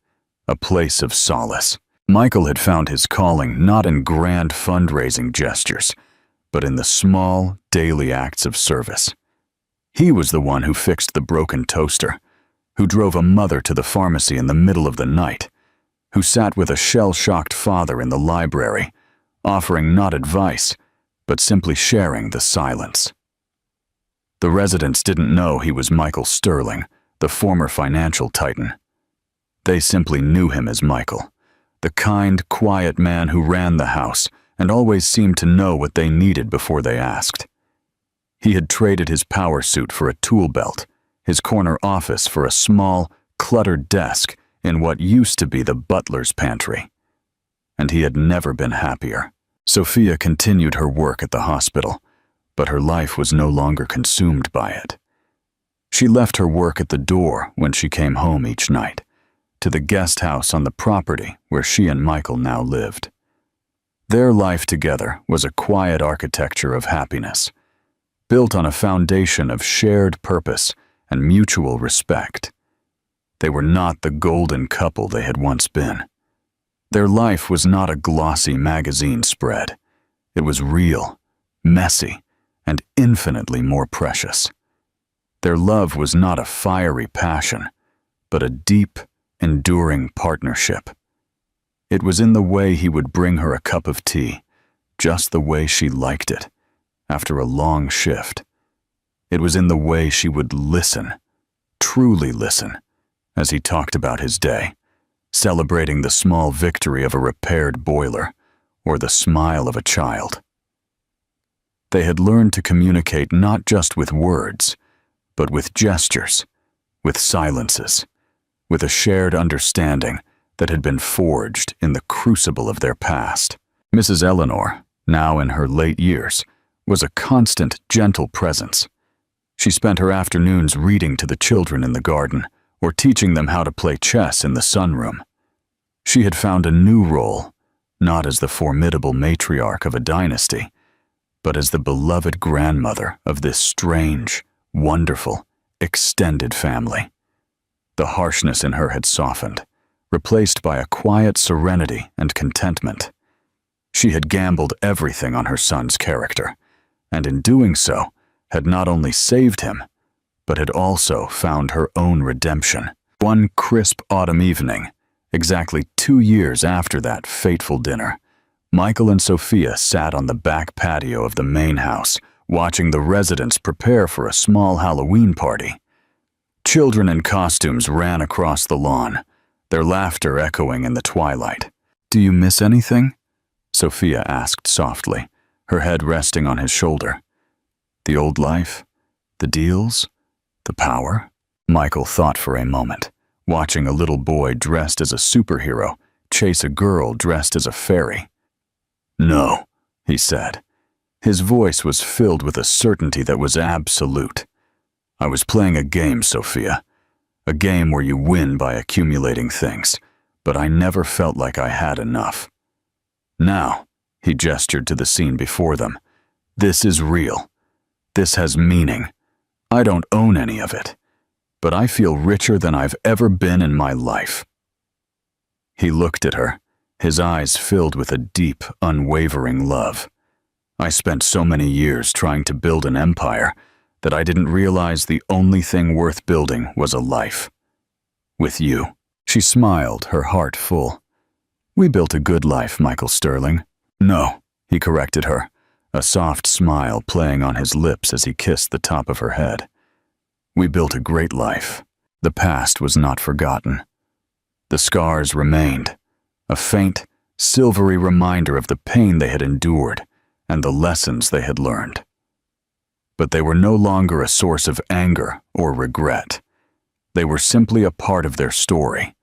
Speaker 1: a place of solace. Michael had found his calling not in grand fundraising gestures, but in the small, daily acts of service. He was the one who fixed the broken toaster, who drove a mother to the pharmacy in the middle of the night, who sat with a shell-shocked father in the library, offering not advice, but simply sharing the silence. The residents didn't know he was Michael Sterling, the former financial titan. They simply knew him as Michael, the kind, quiet man who ran the house and always seemed to know what they needed before they asked. He had traded his power suit for a tool belt, his corner office for a small, cluttered desk in what used to be the butler's pantry. And he had never been happier. Sophia continued her work at the hospital, but her life was no longer consumed by it. She left her work at the door when she came home each night, to the guest house on the property where she and Michael now lived. Their life together was a quiet architecture of happiness, built on a foundation of shared purpose and mutual respect. They were not the golden couple they had once been. Their life was not a glossy magazine spread. It was real, messy, and infinitely more precious. Their love was not a fiery passion, but a deep, enduring partnership. It was in the way he would bring her a cup of tea, just the way she liked it, after a long shift. It was in the way she would listen, truly listen, as he talked about his day, celebrating the small victory of a repaired boiler or the smile of a child. They had learned to communicate not just with words, but with gestures, with silences, with a shared understanding that had been forged in the crucible of their past. Mrs. Eleanor, now in her late years, was a constant, gentle presence. She spent her afternoons reading to the children in the garden or teaching them how to play chess in the sunroom. She had found a new role, not as the formidable matriarch of a dynasty, but as the beloved grandmother of this strange, wonderful, extended family. The harshness in her had softened, replaced by a quiet serenity and contentment. She had gambled everything on her son's character, and in doing so, had not only saved him, but had also found her own redemption. One crisp autumn evening, exactly 2 years after that fateful dinner, Michael and Sophia sat on the back patio of the main house, watching the residents prepare for a small Halloween party. Children in costumes ran across the lawn, their laughter echoing in the twilight. "Do you miss anything?" Sophia asked softly, her head resting on his shoulder. "The old life? The deals? The power?" Michael thought for a moment, watching a little boy dressed as a superhero chase a girl dressed as a fairy. "No," he said. His voice was filled with a certainty that was absolute. "I was playing a game, Sophia. A game where you win by accumulating things, but I never felt like I had enough. Now," he gestured to the scene before them, "this is real. This has meaning. I don't own any of it, but I feel richer than I've ever been in my life." He looked at her, his eyes filled with a deep, unwavering love. "I spent so many years trying to build an empire that I didn't realize the only thing worth building was a life. With you." She smiled, her heart full. "We built a good life, Michael Sterling." "No," he corrected her, a soft smile playing on his lips as he kissed the top of her head. "We built a great life. The past was not forgotten. The scars remained, a faint, silvery reminder of the pain they had endured and the lessons they had learned. But they were no longer a source of anger or regret. They were simply a part of their story.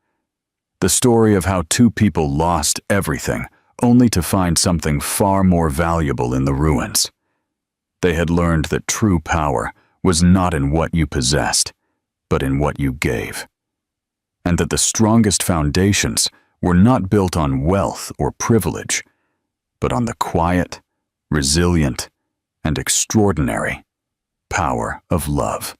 Speaker 1: The story of how two people lost everything only to find something far more valuable in the ruins. They had learned that true power was not in what you possessed, but in what you gave. And that the strongest foundations were not built on wealth or privilege, but on the quiet, resilient, and extraordinary power of love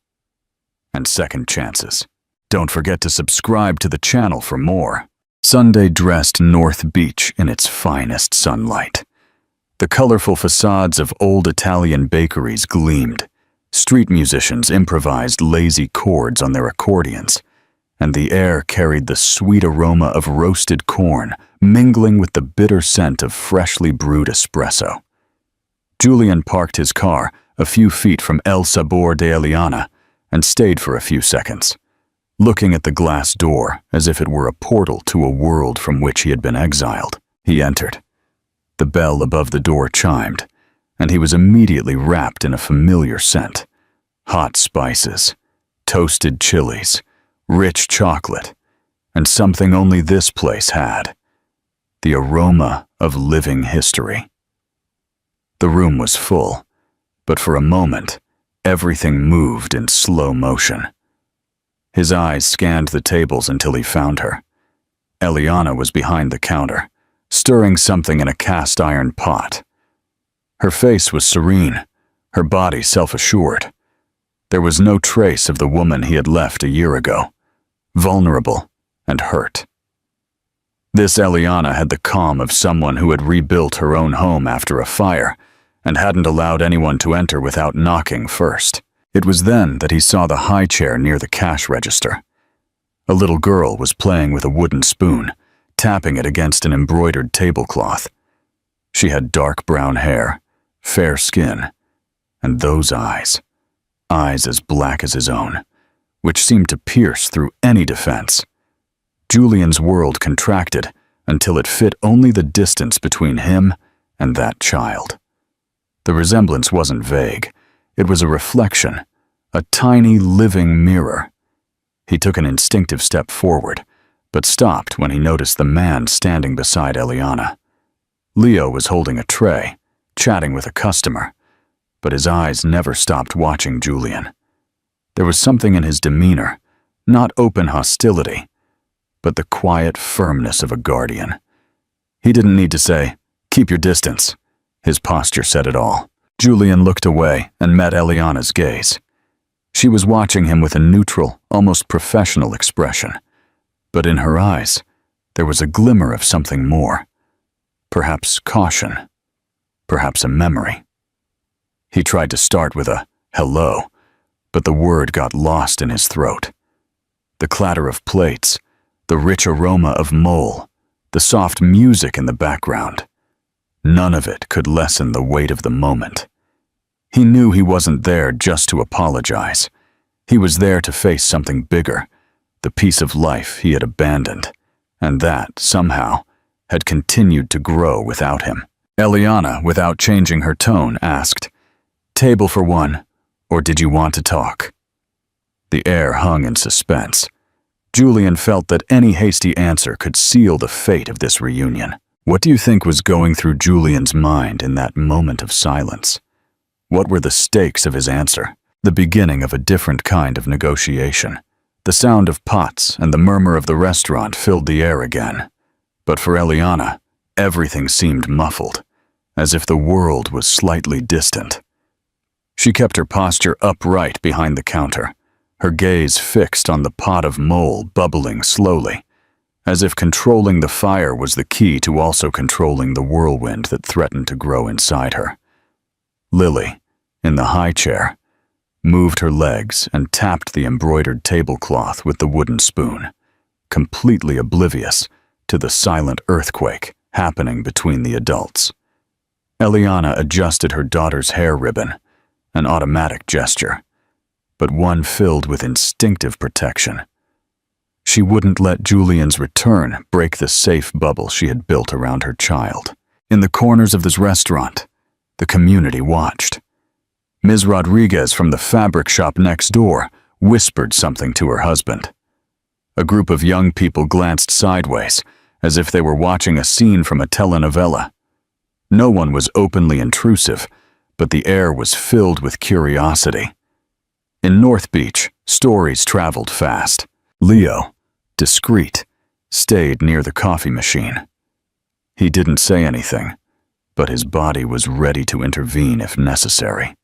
Speaker 1: and second chances. Don't forget to subscribe to the channel for more. Sunday-dressed North Beach in its finest sunlight. The colorful facades of old Italian bakeries gleamed. Street musicians improvised lazy chords on their accordions, and the air carried the sweet aroma of roasted corn mingling with the bitter scent of freshly brewed espresso. Julian parked his car a few feet from El Sabor de Eliana and stayed for a few seconds, looking at the glass door as if it were a portal to a world from which he had been exiled. He entered. The bell above the door chimed, and he was immediately wrapped in a familiar scent. Hot spices, toasted chilies, rich chocolate, and something only this place had: the aroma of living history. The room was full, but for a moment, everything moved in slow motion. His eyes scanned the tables until he found her. Eliana was behind the counter, stirring something in a cast-iron pot. Her face was serene, her body self-assured. There was no trace of the woman he had left a year ago, vulnerable and hurt. This Eliana had the calm of someone who had rebuilt her own home after a fire and hadn't allowed anyone to enter without knocking first. It was then that he saw the high chair near the cash register. A little girl was playing with a wooden spoon, tapping it against an embroidered tablecloth. She had dark brown hair, fair skin, and those eyes as black as his own, which seemed to pierce through any defense. Julian's world contracted until it fit only the distance between him and that child. The resemblance wasn't vague. It was a reflection, a tiny living mirror. He took an instinctive step forward, but stopped when he noticed the man standing beside Eliana. Leo was holding a tray, chatting with a customer, but his eyes never stopped watching Julian. There was something in his demeanor, not open hostility, but the quiet firmness of a guardian. He didn't need to say, "Keep your distance." His posture said it all. Julian looked away and met Eliana's gaze. She was watching him with a neutral, almost professional expression. But in her eyes, there was a glimmer of something more. Perhaps caution. Perhaps a memory. He tried to start with a hello, but the word got lost in his throat. The clatter of plates, the rich aroma of mole, the soft music in the background. None of it could lessen the weight of the moment. He knew he wasn't there just to apologize. He was there to face something bigger, the piece of life he had abandoned, and that, somehow, had continued to grow without him. Eliana, without changing her tone, asked, "Table for one, or did you want to talk?" The air hung in suspense. Julian felt that any hasty answer could seal the fate of this reunion. What do you think was going through Julian's mind in that moment of silence? What were the stakes of his answer? The beginning of a different kind of negotiation. The sound of pots and the murmur of the restaurant filled the air again. But for Eliana, everything seemed muffled, as if the world was slightly distant. She kept her posture upright behind the counter, her gaze fixed on the pot of mole bubbling slowly, as if controlling the fire was the key to also controlling the whirlwind that threatened to grow inside her. Lily, in the high chair, moved her legs and tapped the embroidered tablecloth with the wooden spoon, completely oblivious to the silent earthquake happening between the adults. Eliana adjusted her daughter's hair ribbon, an automatic gesture, but one filled with instinctive protection. She wouldn't let Julian's return break the safe bubble she had built around her child. In the corners of this restaurant, the community watched. Ms. Rodriguez from the fabric shop next door whispered something to her husband. A group of young people glanced sideways, as if they were watching a scene from a telenovela. No one was openly intrusive, but the air was filled with curiosity. In North Beach, stories traveled fast. Leo, discreet, stayed near the coffee machine. He didn't say anything, but his body was ready to intervene if necessary.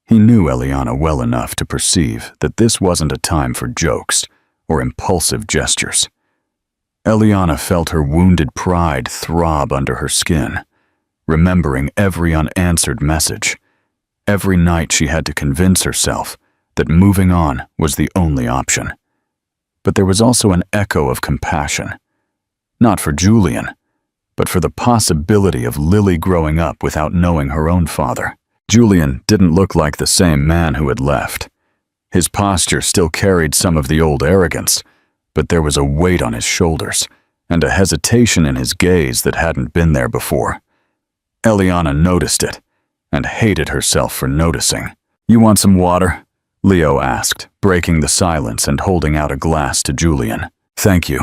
Speaker 1: He knew Eliana well enough to perceive that this wasn't a time for jokes or impulsive gestures. Eliana felt her wounded pride throb under her skin, remembering every unanswered message. Every night she had to convince herself that moving on was the only option. But there was also an echo of compassion, not for Julian, but for the possibility of Lily growing up without knowing her own father. Julian didn't look like the same man who had left. His posture still carried some of the old arrogance, but there was a weight on his shoulders and a hesitation in his gaze that hadn't been there before. Eliana noticed it and hated herself for noticing. "You want some water?" Leo asked, breaking the silence and holding out a glass to Julian. "Thank you,"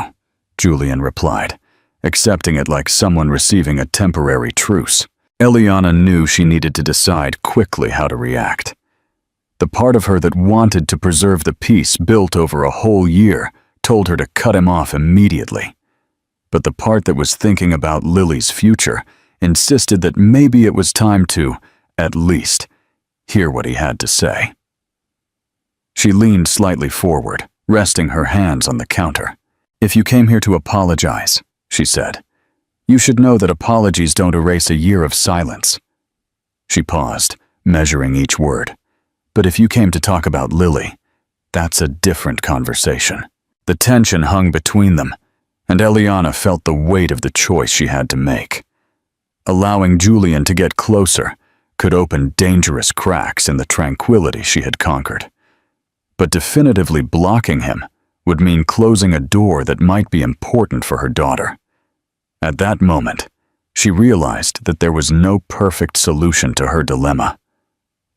Speaker 1: Julian replied, accepting it like someone receiving a temporary truce. Eliana knew she needed to decide quickly how to react. The part of her that wanted to preserve the peace built over a whole year told her to cut him off immediately. But the part that was thinking about Lily's future insisted that maybe it was time to, at least, hear what he had to say. She leaned slightly forward, resting her hands on the counter. "If you came here to apologize," she said, "you should know that apologies don't erase a year of silence." She paused, measuring each word. "But if you came to talk about Lily, that's a different conversation." The tension hung between them, and Eliana felt the weight of the choice she had to make. Allowing Julian to get closer could open dangerous cracks in the tranquility she had conquered. But definitively blocking him would mean closing a door that might be important for her daughter. At that moment, she realized that there was no perfect solution to her dilemma.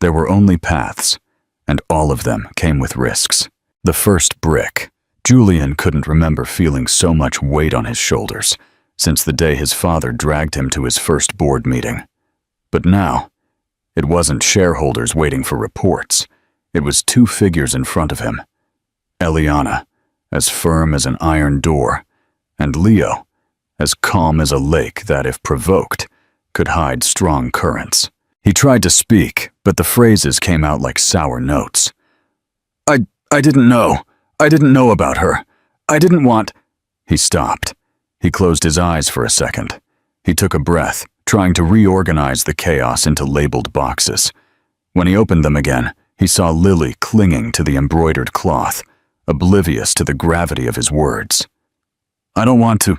Speaker 1: There were only paths, and all of them came with risks. The first brick. Julian couldn't remember feeling so much weight on his shoulders since the day his father dragged him to his first board meeting. But now, it wasn't shareholders waiting for reports. It was two figures in front of him. Eliana, as firm as an iron door, and Leo, as calm as a lake that, if provoked, could hide strong currents. He tried to speak, but the phrases came out like sour notes. I didn't know. I didn't know about her. I didn't want—" He stopped. He closed his eyes for a second. He took a breath, trying to reorganize the chaos into labeled boxes. When he opened them again, he saw Lily clinging to the embroidered cloth, oblivious to the gravity of his words. "I don't want to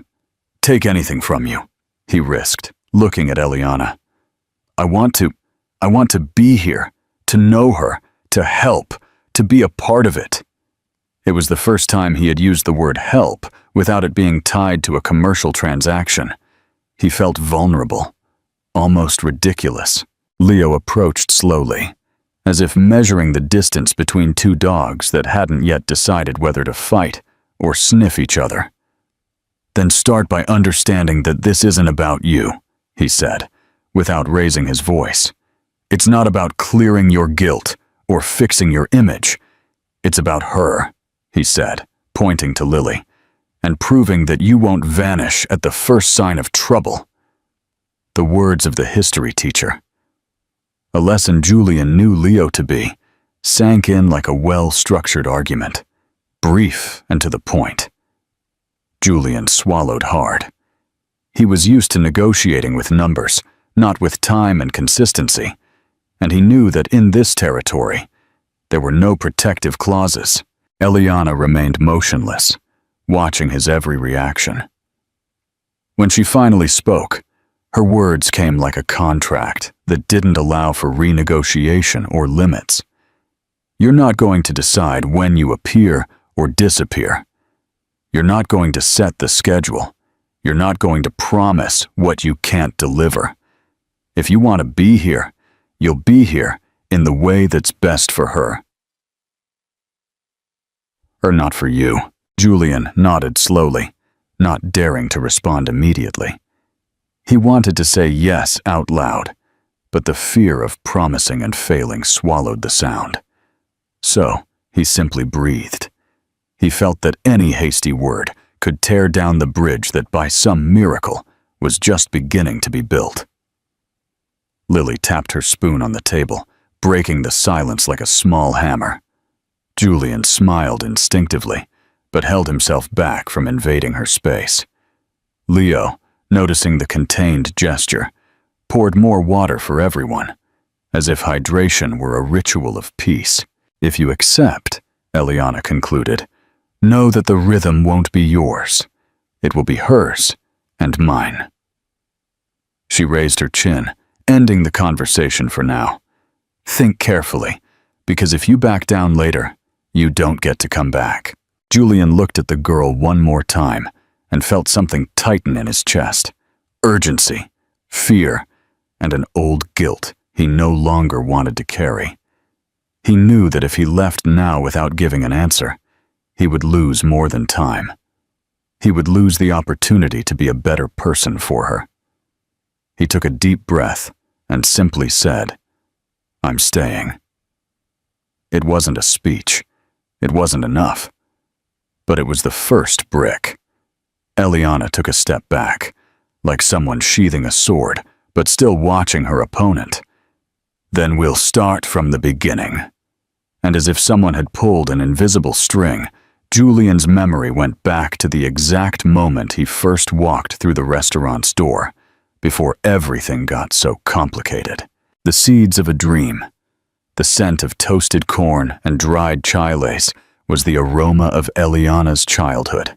Speaker 1: take anything from you," he risked, looking at Eliana. I want to be here, to know her, to help, to be a part of it." It was the first time he had used the word help without it being tied to a commercial transaction. He felt vulnerable, almost ridiculous. Leo approached slowly, as if measuring the distance between two dogs that hadn't yet decided whether to fight or sniff each other. "Then start by understanding that this isn't about you," he said, without raising his voice. "It's not about clearing your guilt or fixing your image. It's about her," he said, pointing to Lily, "and proving that you won't vanish at the first sign of trouble." The words of the history teacher. A lesson Julian knew Leo to be, sank in like a well-structured argument, brief and to the point. Julian swallowed hard. He was used to negotiating with numbers, not with time and consistency, and he knew that in this territory, there were no protective clauses. Eliana remained motionless, watching his every reaction. When she finally spoke, her words came like a contract that didn't allow for renegotiation or limits. "You're not going to decide when you appear or disappear. You're not going to set the schedule. You're not going to promise what you can't deliver. If you want to be here, you'll be here in the way that's best for her. Or not for you." Julian nodded slowly, not daring to respond immediately. He wanted to say yes out loud, but the fear of promising and failing swallowed the sound. So he simply breathed. He felt that any hasty word could tear down the bridge that by some miracle was just beginning to be built. Lily tapped her spoon on the table, breaking the silence like a small hammer. Julian smiled instinctively, but held himself back from invading her space. Leo, noticing the contained gesture, poured more water for everyone, as if hydration were a ritual of peace. "If you accept," Eliana concluded, "know that the rhythm won't be yours. It will be hers and mine." She raised her chin, ending the conversation for now. "Think carefully, because if you back down later, you don't get to come back." Julian looked at the girl one more time and felt something tighten in his chest. Urgency, fear, and an old guilt he no longer wanted to carry. He knew that if he left now without giving an answer, he would lose more than time. He would lose the opportunity to be a better person for her. He took a deep breath and simply said, "I'm staying." It wasn't a speech. It wasn't enough. But it was the first brick. Eliana took a step back, like someone sheathing a sword, but still watching her opponent. "Then we'll start from the beginning." And as if someone had pulled an invisible string, Julian's memory went back to the exact moment he first walked through the restaurant's door, before everything got so complicated. The seeds of a dream. The scent of toasted corn and dried chai lace was the aroma of Eliana's childhood.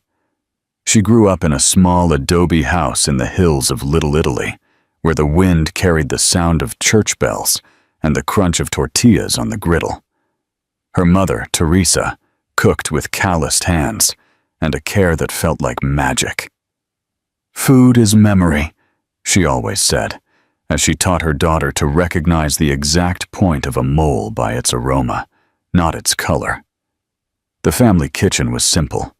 Speaker 1: She grew up in a small adobe house in the hills of Little Italy, where the wind carried the sound of church bells and the crunch of tortillas on the griddle. Her mother, Teresa, cooked with calloused hands and a care that felt like magic. "Food is memory," she always said, as she taught her daughter to recognize the exact point of a mole by its aroma, not its color. The family kitchen was simple: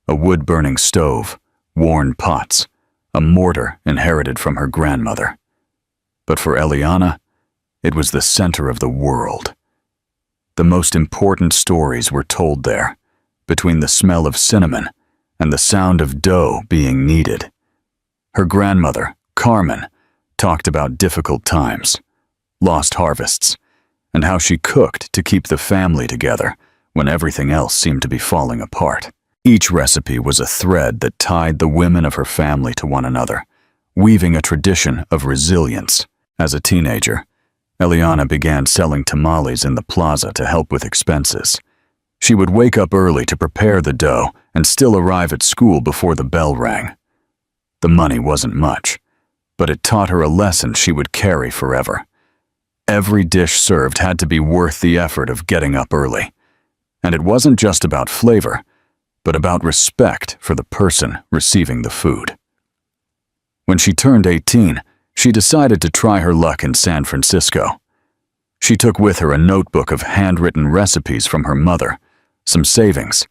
Speaker 1: a wood-burning stove, worn pots, a mortar inherited from her grandmother. But for Eliana, it was the center of the world. The most important stories were told there, between the smell of cinnamon and the sound of dough being kneaded. Her grandmother, Carmen, talked about difficult times, lost harvests, and how she cooked to keep the family together when everything else seemed to be falling apart. Each recipe was a thread that tied the women of her family to one another, weaving a tradition of resilience. As a teenager, Eliana began selling tamales in the plaza to help with expenses. She would wake up early to prepare the dough and still arrive at school before the bell rang. The money wasn't much, but it taught her a lesson she would carry forever. Every dish served had to be worth the effort of getting up early. And it wasn't just about flavor, but about respect for the person receiving the food. When she turned 18, she decided to try her luck in San Francisco. She took with her a notebook of handwritten recipes from her mother, some savings,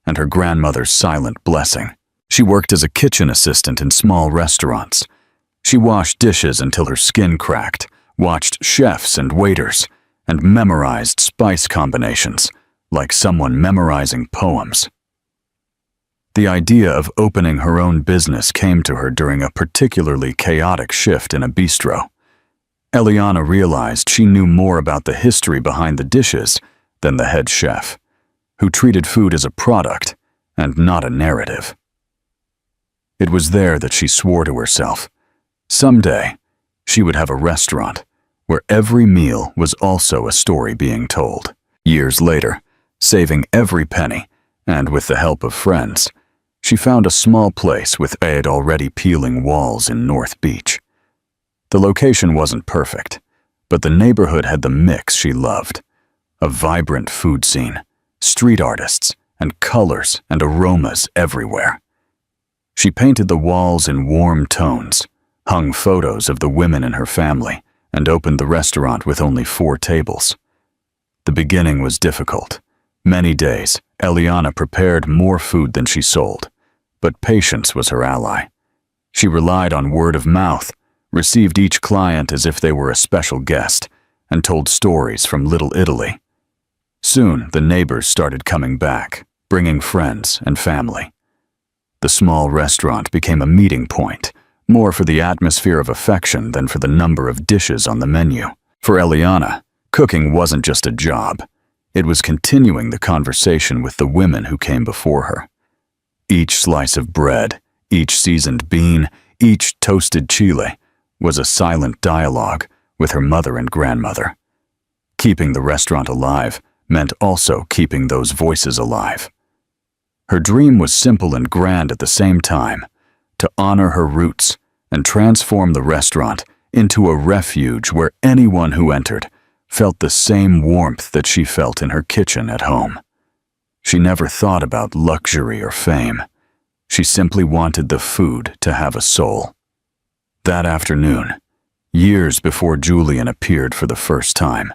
Speaker 1: and her grandmother's silent blessing. She worked as a kitchen assistant in small restaurants. She washed dishes until her skin cracked, watched chefs and waiters, and memorized spice combinations, like someone memorizing poems. The idea of opening her own business came to her during a particularly chaotic shift in a bistro. Eliana realized she knew more about the history behind the dishes than the head chef, who treated food as a product and not a narrative. It was there that she swore to herself, someday she would have a restaurant where every meal was also a story being told. Years later, saving every penny, and with the help of friends, she found a small place with already peeling walls in North Beach. The location wasn't perfect, but the neighborhood had the mix she loved: a vibrant food scene, street artists, and colors and aromas everywhere. She painted the walls in warm tones, hung photos of the women in her family, and opened the restaurant with only 4 tables. The beginning was difficult. Many days, Eliana prepared more food than she sold, but patience was her ally. She relied on word of mouth, received each client as if they were a special guest, and told stories from Little Italy. Soon, the neighbors started coming back, bringing friends and family. The small restaurant became a meeting point, more for the atmosphere of affection than for the number of dishes on the menu. For Eliana, cooking wasn't just a job. It was continuing the conversation with the women who came before her. Each slice of bread, each seasoned bean, each toasted chile was a silent dialogue with her mother and grandmother. Keeping the restaurant alive meant also keeping those voices alive. Her dream was simple and grand at the same time: to honor her roots and transform the restaurant into a refuge where anyone who entered felt the same warmth that she felt in her kitchen at home. She never thought about luxury or fame. She simply wanted the food to have a soul. That afternoon, years before Julian appeared for the first time,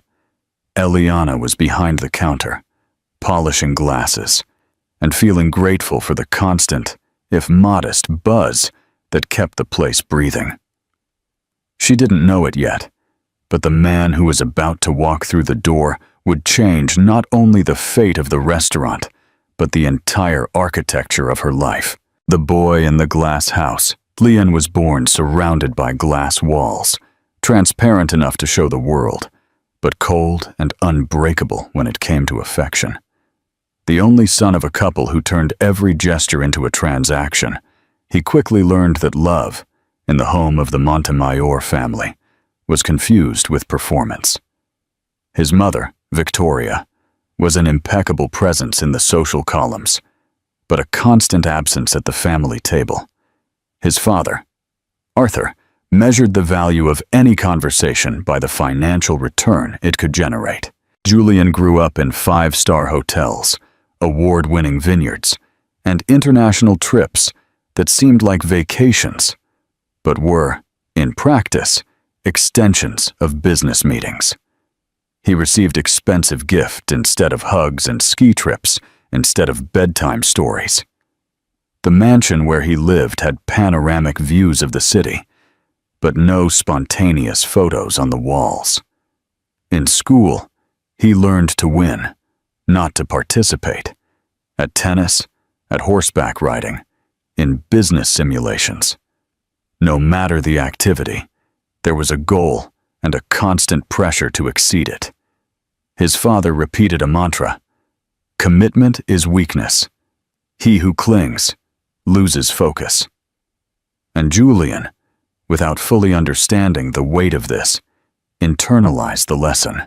Speaker 1: Eliana was behind the counter, polishing glasses, and feeling grateful for the constant, if modest, buzz that kept the place breathing. She didn't know it yet, but the man who was about to walk through the door would change not only the fate of the restaurant, but the entire architecture of her life. The boy in the glass house. Leon was born surrounded by glass walls, transparent enough to show the world, but cold and unbreakable when it came to affection. The only son of a couple who turned every gesture into a transaction, he quickly learned that love, in the home of the Montemayor family, was confused with performance. His mother, Victoria, was an impeccable presence in the social columns, but a constant absence at the family table. His father, Arthur, measured the value of any conversation by the financial return it could generate. Julian grew up in 5-star hotels, award-winning vineyards, and international trips that seemed like vacations, but were, in practice, extensions of business meetings. He received expensive gifts instead of hugs and ski trips instead of bedtime stories. The mansion where he lived had panoramic views of the city, but no spontaneous photos on the walls. In school, he learned to win, not to participate. At tennis, at horseback riding, in business simulations. No matter the activity, there was a goal and a constant pressure to exceed it. His father repeated a mantra: "Commitment is weakness. He who clings loses focus." And Julian, without fully understanding the weight of this, internalized the lesson.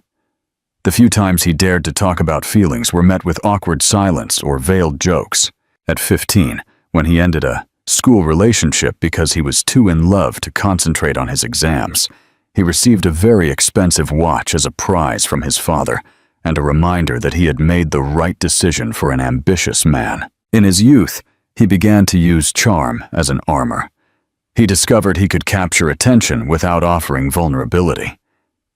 Speaker 1: The few times he dared to talk about feelings were met with awkward silence or veiled jokes. At 15, when he ended a school relationship because he was too in love to concentrate on his exams, he received a very expensive watch as a prize from his father and a reminder that he had made the right decision for an ambitious man. In his youth, he began to use charm as an armor. He discovered he could capture attention without offering vulnerability.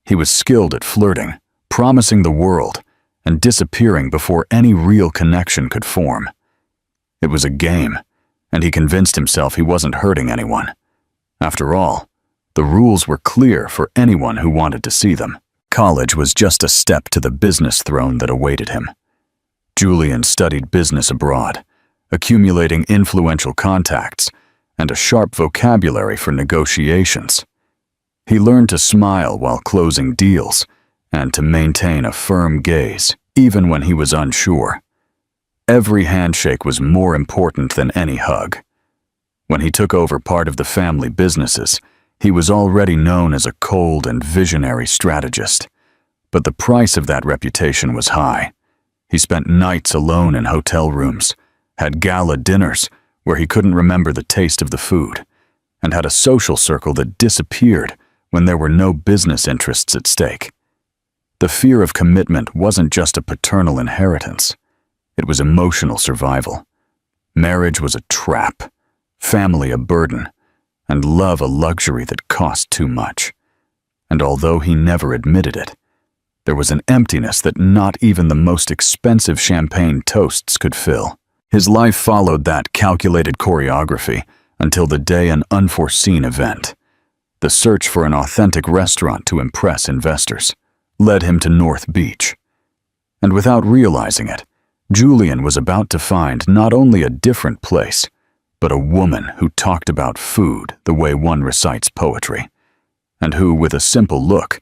Speaker 1: He was skilled at flirting, promising the world, and disappearing before any real connection could form. It was a game, and he convinced himself he wasn't hurting anyone. After all, the rules were clear for anyone who wanted to see them. College was just a step to the business throne that awaited him. Julian studied business abroad, accumulating influential contacts and a sharp vocabulary for negotiations. He learned to smile while closing deals and to maintain a firm gaze, even when he was unsure. Every handshake was more important than any hug. When he took over part of the family businesses, he was already known as a cold and visionary strategist. But the price of that reputation was high. He spent nights alone in hotel rooms, had gala dinners where he couldn't remember the taste of the food, and had a social circle that disappeared when there were no business interests at stake. The fear of commitment wasn't just a paternal inheritance. It was emotional survival. Marriage was a trap, family a burden, and love a luxury that cost too much. And although he never admitted it, there was an emptiness that not even the most expensive champagne toasts could fill. His life followed that calculated choreography until the day an unforeseen event, the search for an authentic restaurant to impress investors, led him to North Beach. And without realizing it, Julian was about to find not only a different place, but a woman who talked about food the way one recites poetry, and who, with a simple look,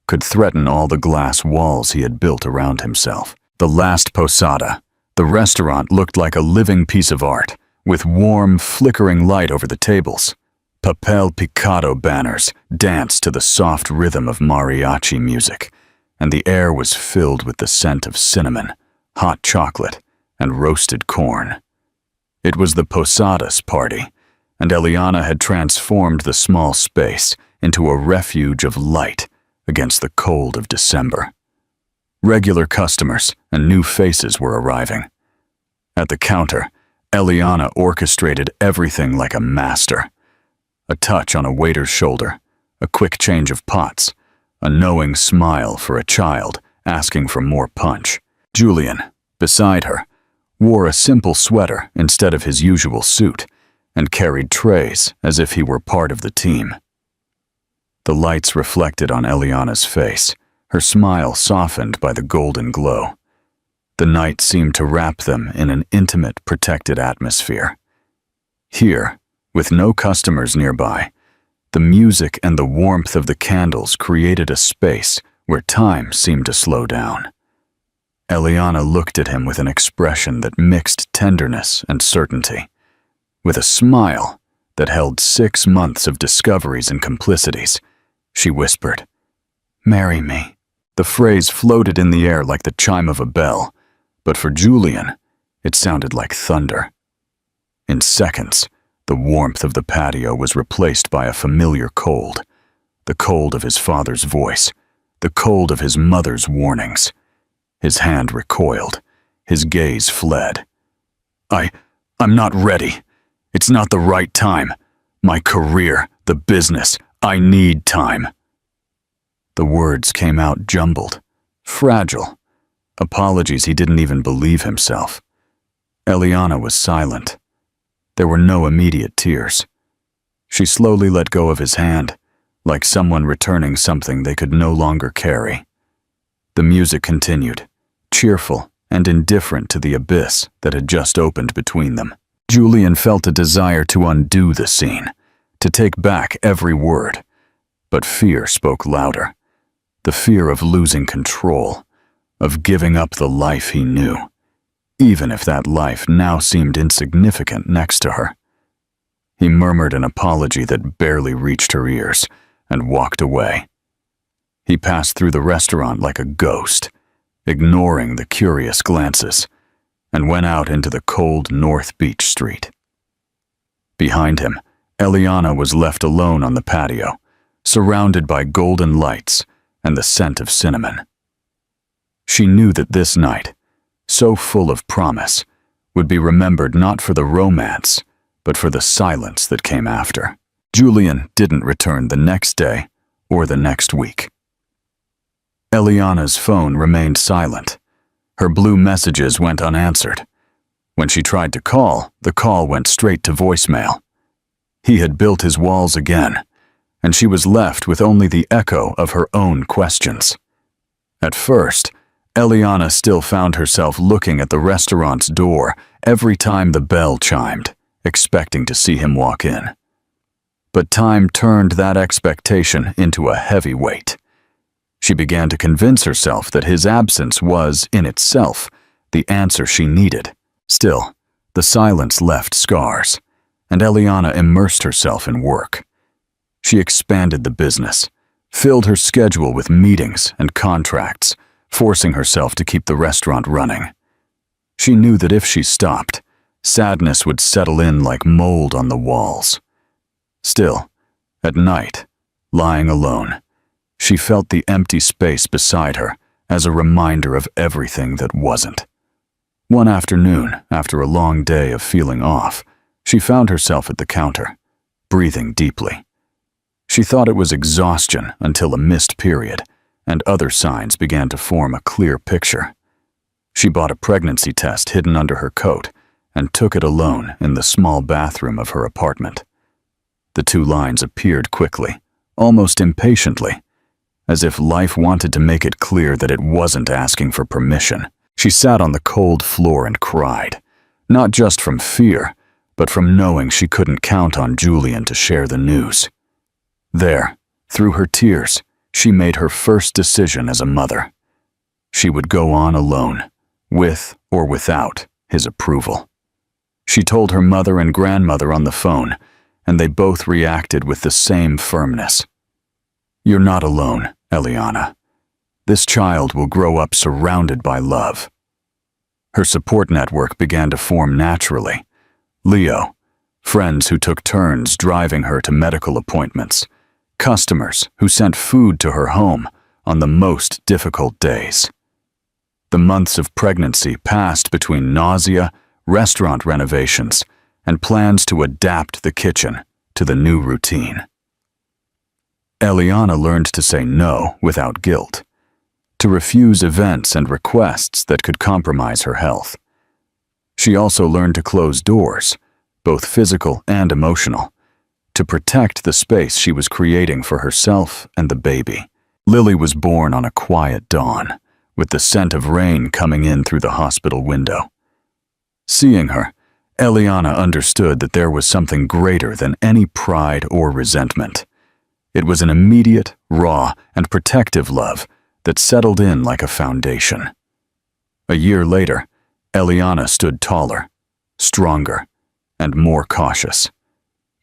Speaker 1: could threaten all the glass walls he had built around himself. The last posada, the restaurant, looked like a living piece of art, with warm, flickering light over the tables. Papel picado banners danced to the soft rhythm of mariachi music, and the air was filled with the scent of cinnamon, hot chocolate, and roasted corn. It was the Posadas party, and Eliana had transformed the small space into a refuge of light against the cold of December. Regular customers and new faces were arriving. At the counter, Eliana orchestrated everything like a master. A touch on a waiter's shoulder, a quick change of pots, a knowing smile for a child asking for more punch. Julian, beside her, wore a simple sweater instead of his usual suit and carried trays as if he were part of the team. The lights reflected on Eliana's face, her smile softened by the golden glow. The night seemed to wrap them in an intimate, protected atmosphere. Here, with no customers nearby, the music and the warmth of the candles created a space where time seemed to slow down. Eliana looked at him with an expression that mixed tenderness and certainty, with a smile that held 6 months of discoveries and complicities. She whispered, "Marry me." The phrase floated in the air like the chime of a bell, but for Julian, it sounded like thunder. In seconds, the warmth of the patio was replaced by a familiar cold, the cold of his father's voice, the cold of his mother's warnings. His hand recoiled, his gaze fled. I'm not ready. It's not the right time. My career, the business, I need time." The words came out jumbled, fragile, apologies he didn't even believe himself. Eliana was silent. There were no immediate tears. She slowly let go of his hand, like someone returning something they could no longer carry. The music continued, cheerful and indifferent to the abyss that had just opened between them. Julian felt a desire to undo the scene, to take back every word. but fear spoke louder. The fear of losing control, of giving up the life he knew, even if that life now seemed insignificant next to her. He murmured an apology that barely reached her ears and walked away. He passed through the restaurant like a ghost, ignoring the curious glances, and went out into the cold North Beach street. Behind him, Eliana was left alone on the patio, surrounded by golden lights and the scent of cinnamon. She knew that this night, so full of promise, would be remembered not for the romance, but for the silence that came after. Julian didn't return the next day or the next week. Eliana's phone remained silent. Her blue messages went unanswered. When she tried to call, the call went straight to voicemail. He had built his walls again, and she was left with only the echo of her own questions. At first, Eliana still found herself looking at the restaurant's door every time the bell chimed, expecting to see him walk in. But time turned that expectation into a heavy weight. She began to convince herself that his absence was, in itself, the answer she needed. Still, the silence left scars, and Eliana immersed herself in work. She expanded the business, filled her schedule with meetings and contracts, forcing herself to keep the restaurant running. She knew that if she stopped, sadness would settle in like mold on the walls. Still, at night, lying alone, she felt the empty space beside her as a reminder of everything that wasn't. One afternoon, after a long day of feeling off, she found herself at the counter, breathing deeply. She thought it was exhaustion until a missed period, and other signs began to form a clear picture. She bought a pregnancy test hidden under her coat and took it alone in the small bathroom of her apartment. The two lines appeared quickly, almost impatiently, as if life wanted to make it clear that it wasn't asking for permission. She sat on the cold floor and cried, not just from fear, but from knowing she couldn't count on Julian to share the news. There, through her tears, she made her first decision as a mother. She would go on alone, with or without his approval. She told her mother and grandmother on the phone, and they both reacted with the same firmness. "You're not alone, Eliana. This child will grow up surrounded by love." Her support network began to form naturally. Leo, friends who took turns driving her to medical appointments, customers who sent food to her home on the most difficult days. The months of pregnancy passed between nausea, restaurant renovations, and plans to adapt the kitchen to the new routine. Eliana learned to say no without guilt, to refuse events and requests that could compromise her health. She also learned to close doors, both physical and emotional, to protect the space she was creating for herself and the baby. Lily was born on a quiet dawn, with the scent of rain coming in through the hospital window. Seeing her, Eliana understood that there was something greater than any pride or resentment. It was an immediate, raw, and protective love that settled in like a foundation. A year later, Eliana stood taller, stronger, and more cautious.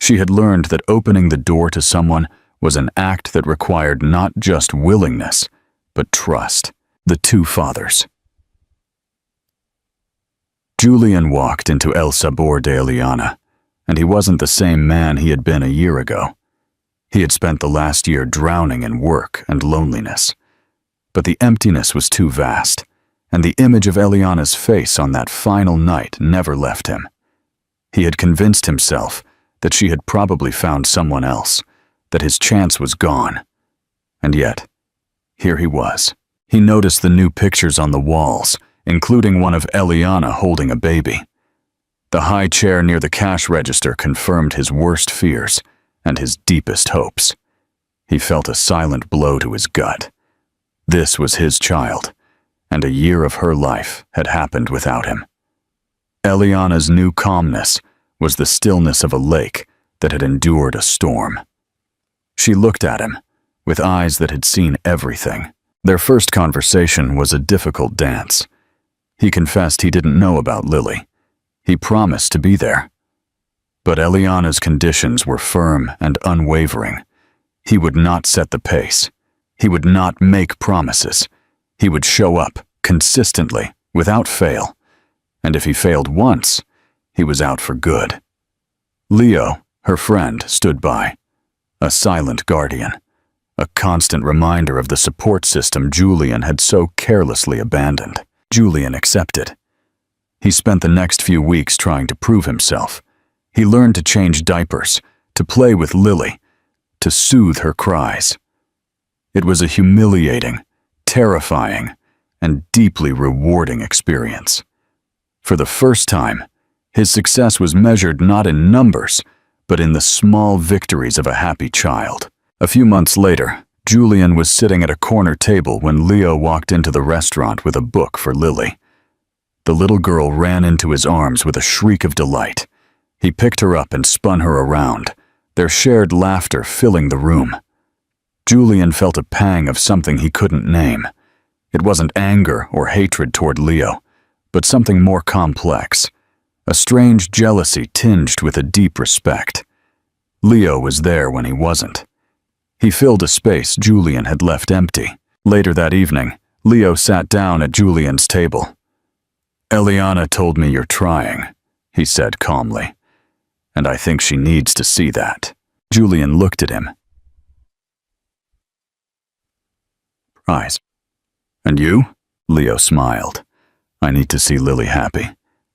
Speaker 1: She had learned that opening the door to someone was an act that required not just willingness, but trust. The two fathers. Julian walked into El Sabor de Eliana, and he wasn't the same man he had been a year ago. He had spent the last year drowning in work and loneliness. But the emptiness was too vast, and the image of Eliana's face on that final night never left him. He had convinced himself that she had probably found someone else, that his chance was gone. And yet, here he was. He noticed the new pictures on the walls, including one of Eliana holding a baby. The high chair near the cash register confirmed his worst fears and his deepest hopes. He felt a silent blow to his gut. This was his child, and a year of her life had happened without him. Eliana's new calmness was the stillness of a lake that had endured a storm. She looked at him, with eyes that had seen everything. Their first conversation was a difficult dance. He confessed he didn't know about Lily. He promised to be there. But Eliana's conditions were firm and unwavering. He would not set the pace. He would not make promises. He would show up, consistently, without fail. And if he failed once, he was out for good. Leo, her friend, stood by. A silent guardian. A constant reminder of the support system Julian had so carelessly abandoned. Julian accepted. He spent the next few weeks trying to prove himself. He learned to change diapers, to play with Lily, to soothe her cries. It was a humiliating, terrifying, and deeply rewarding experience. For the first time, his success was measured not in numbers, but in the small victories of a happy child. A few months later, Julian was sitting at a corner table when Leo walked into the restaurant with a book for Lily. The little girl ran into his arms with a shriek of delight. He picked her up and spun her around, their shared laughter filling the room. Julian felt a pang of something he couldn't name. It wasn't anger or hatred toward Leo, but something more complex, a strange jealousy tinged with a deep respect. Leo was there when he wasn't. He filled a space Julian had left empty. Later that evening, Leo sat down at Julian's table. "Eliana told me you're trying," he said calmly, "and I think she needs to see that." Julian looked at him. "Surprise. And you?" Leo smiled. "I need to see Lily happy.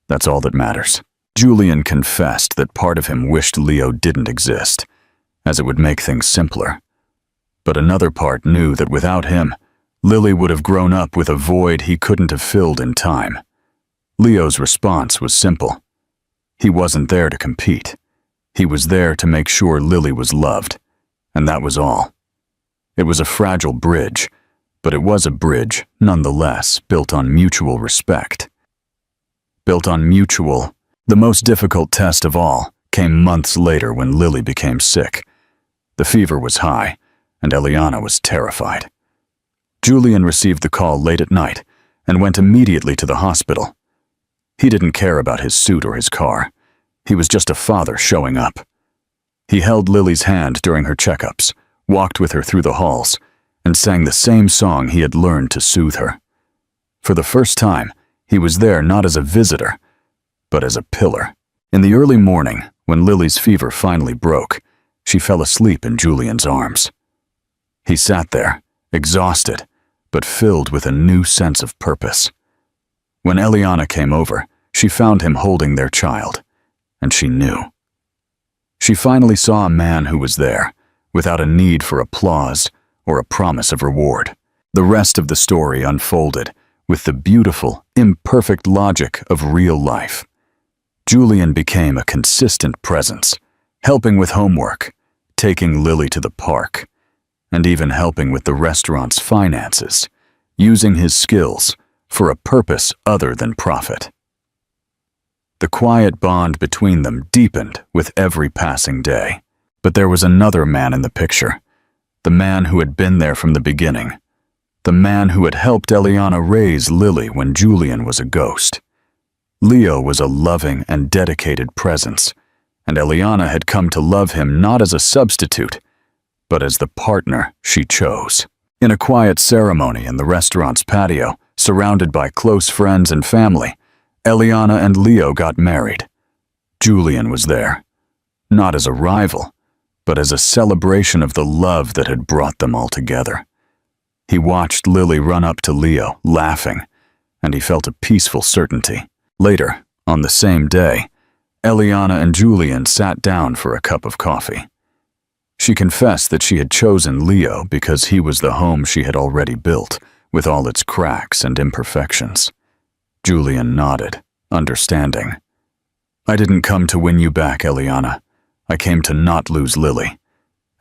Speaker 1: That's all that matters." Julian confessed that part of him wished Leo didn't exist, as it would make things simpler. But another part knew that without him, Lily would have grown up with a void he couldn't have filled in time. Leo's response was simple. He wasn't there to compete. He was there to make sure Lily was loved, and that was all. It was a fragile bridge, but it was a bridge, nonetheless, built on mutual respect. The most difficult test of all came months later when Lily became sick. The fever was high, and Eliana was terrified. Julian received the call late at night and went immediately to the hospital. He didn't care about his suit or his car. He was just a father showing up. He held Lily's hand during her checkups, walked with her through the halls, and sang the same song he had learned to soothe her. For the first time, he was there not as a visitor, but as a pillar. In the early morning, when Lily's fever finally broke, she fell asleep in Julian's arms. He sat there, exhausted, but filled with a new sense of purpose. When Eliana came over, she found him holding their child, and she knew. She finally saw a man who was there, without a need for applause or a promise of reward. The rest of the story unfolded with the beautiful, imperfect logic of real life. Julian became a consistent presence, helping with homework, taking Lily to the park, and even helping with the restaurant's finances, using his skills for a purpose other than profit. The quiet bond between them deepened with every passing day. But there was another man in the picture, the man who had been there from the beginning, the man who had helped Eliana raise Lily when Julian was a ghost. Leo was a loving and dedicated presence, and Eliana had come to love him not as a substitute, but as the partner she chose. In a quiet ceremony in the restaurant's patio, surrounded by close friends and family, Eliana and Leo got married. Julian was there, not as a rival, but as a celebration of the love that had brought them all together. He watched Lily run up to Leo, laughing, and he felt a peaceful certainty. Later, on the same day, Eliana and Julian sat down for a cup of coffee. She confessed that she had chosen Leo because he was the home she had already built, with all its cracks and imperfections. Julian nodded, understanding. "I didn't come to win you back, Eliana. I came to not lose Lily,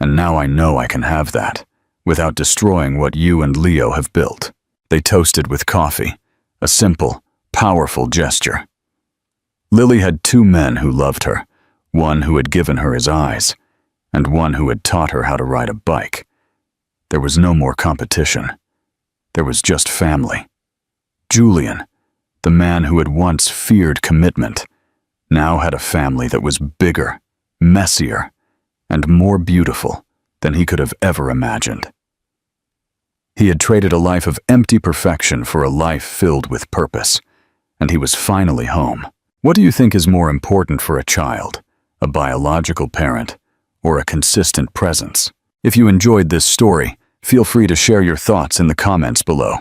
Speaker 1: and now I know I can have that, without destroying what you and Leo have built." They toasted with coffee, a simple, powerful gesture. Lily had two men who loved her, one who had given her his eyes, and one who had taught her how to ride a bike. There was no more competition. There was just family. Julian, the man who had once feared commitment, now had a family that was bigger, messier, and more beautiful than he could have ever imagined. He had traded a life of empty perfection for a life filled with purpose, and he was finally home. What do you think is more important for a child, a biological parent, or a consistent presence? If you enjoyed this story, feel free to share your thoughts in the comments below.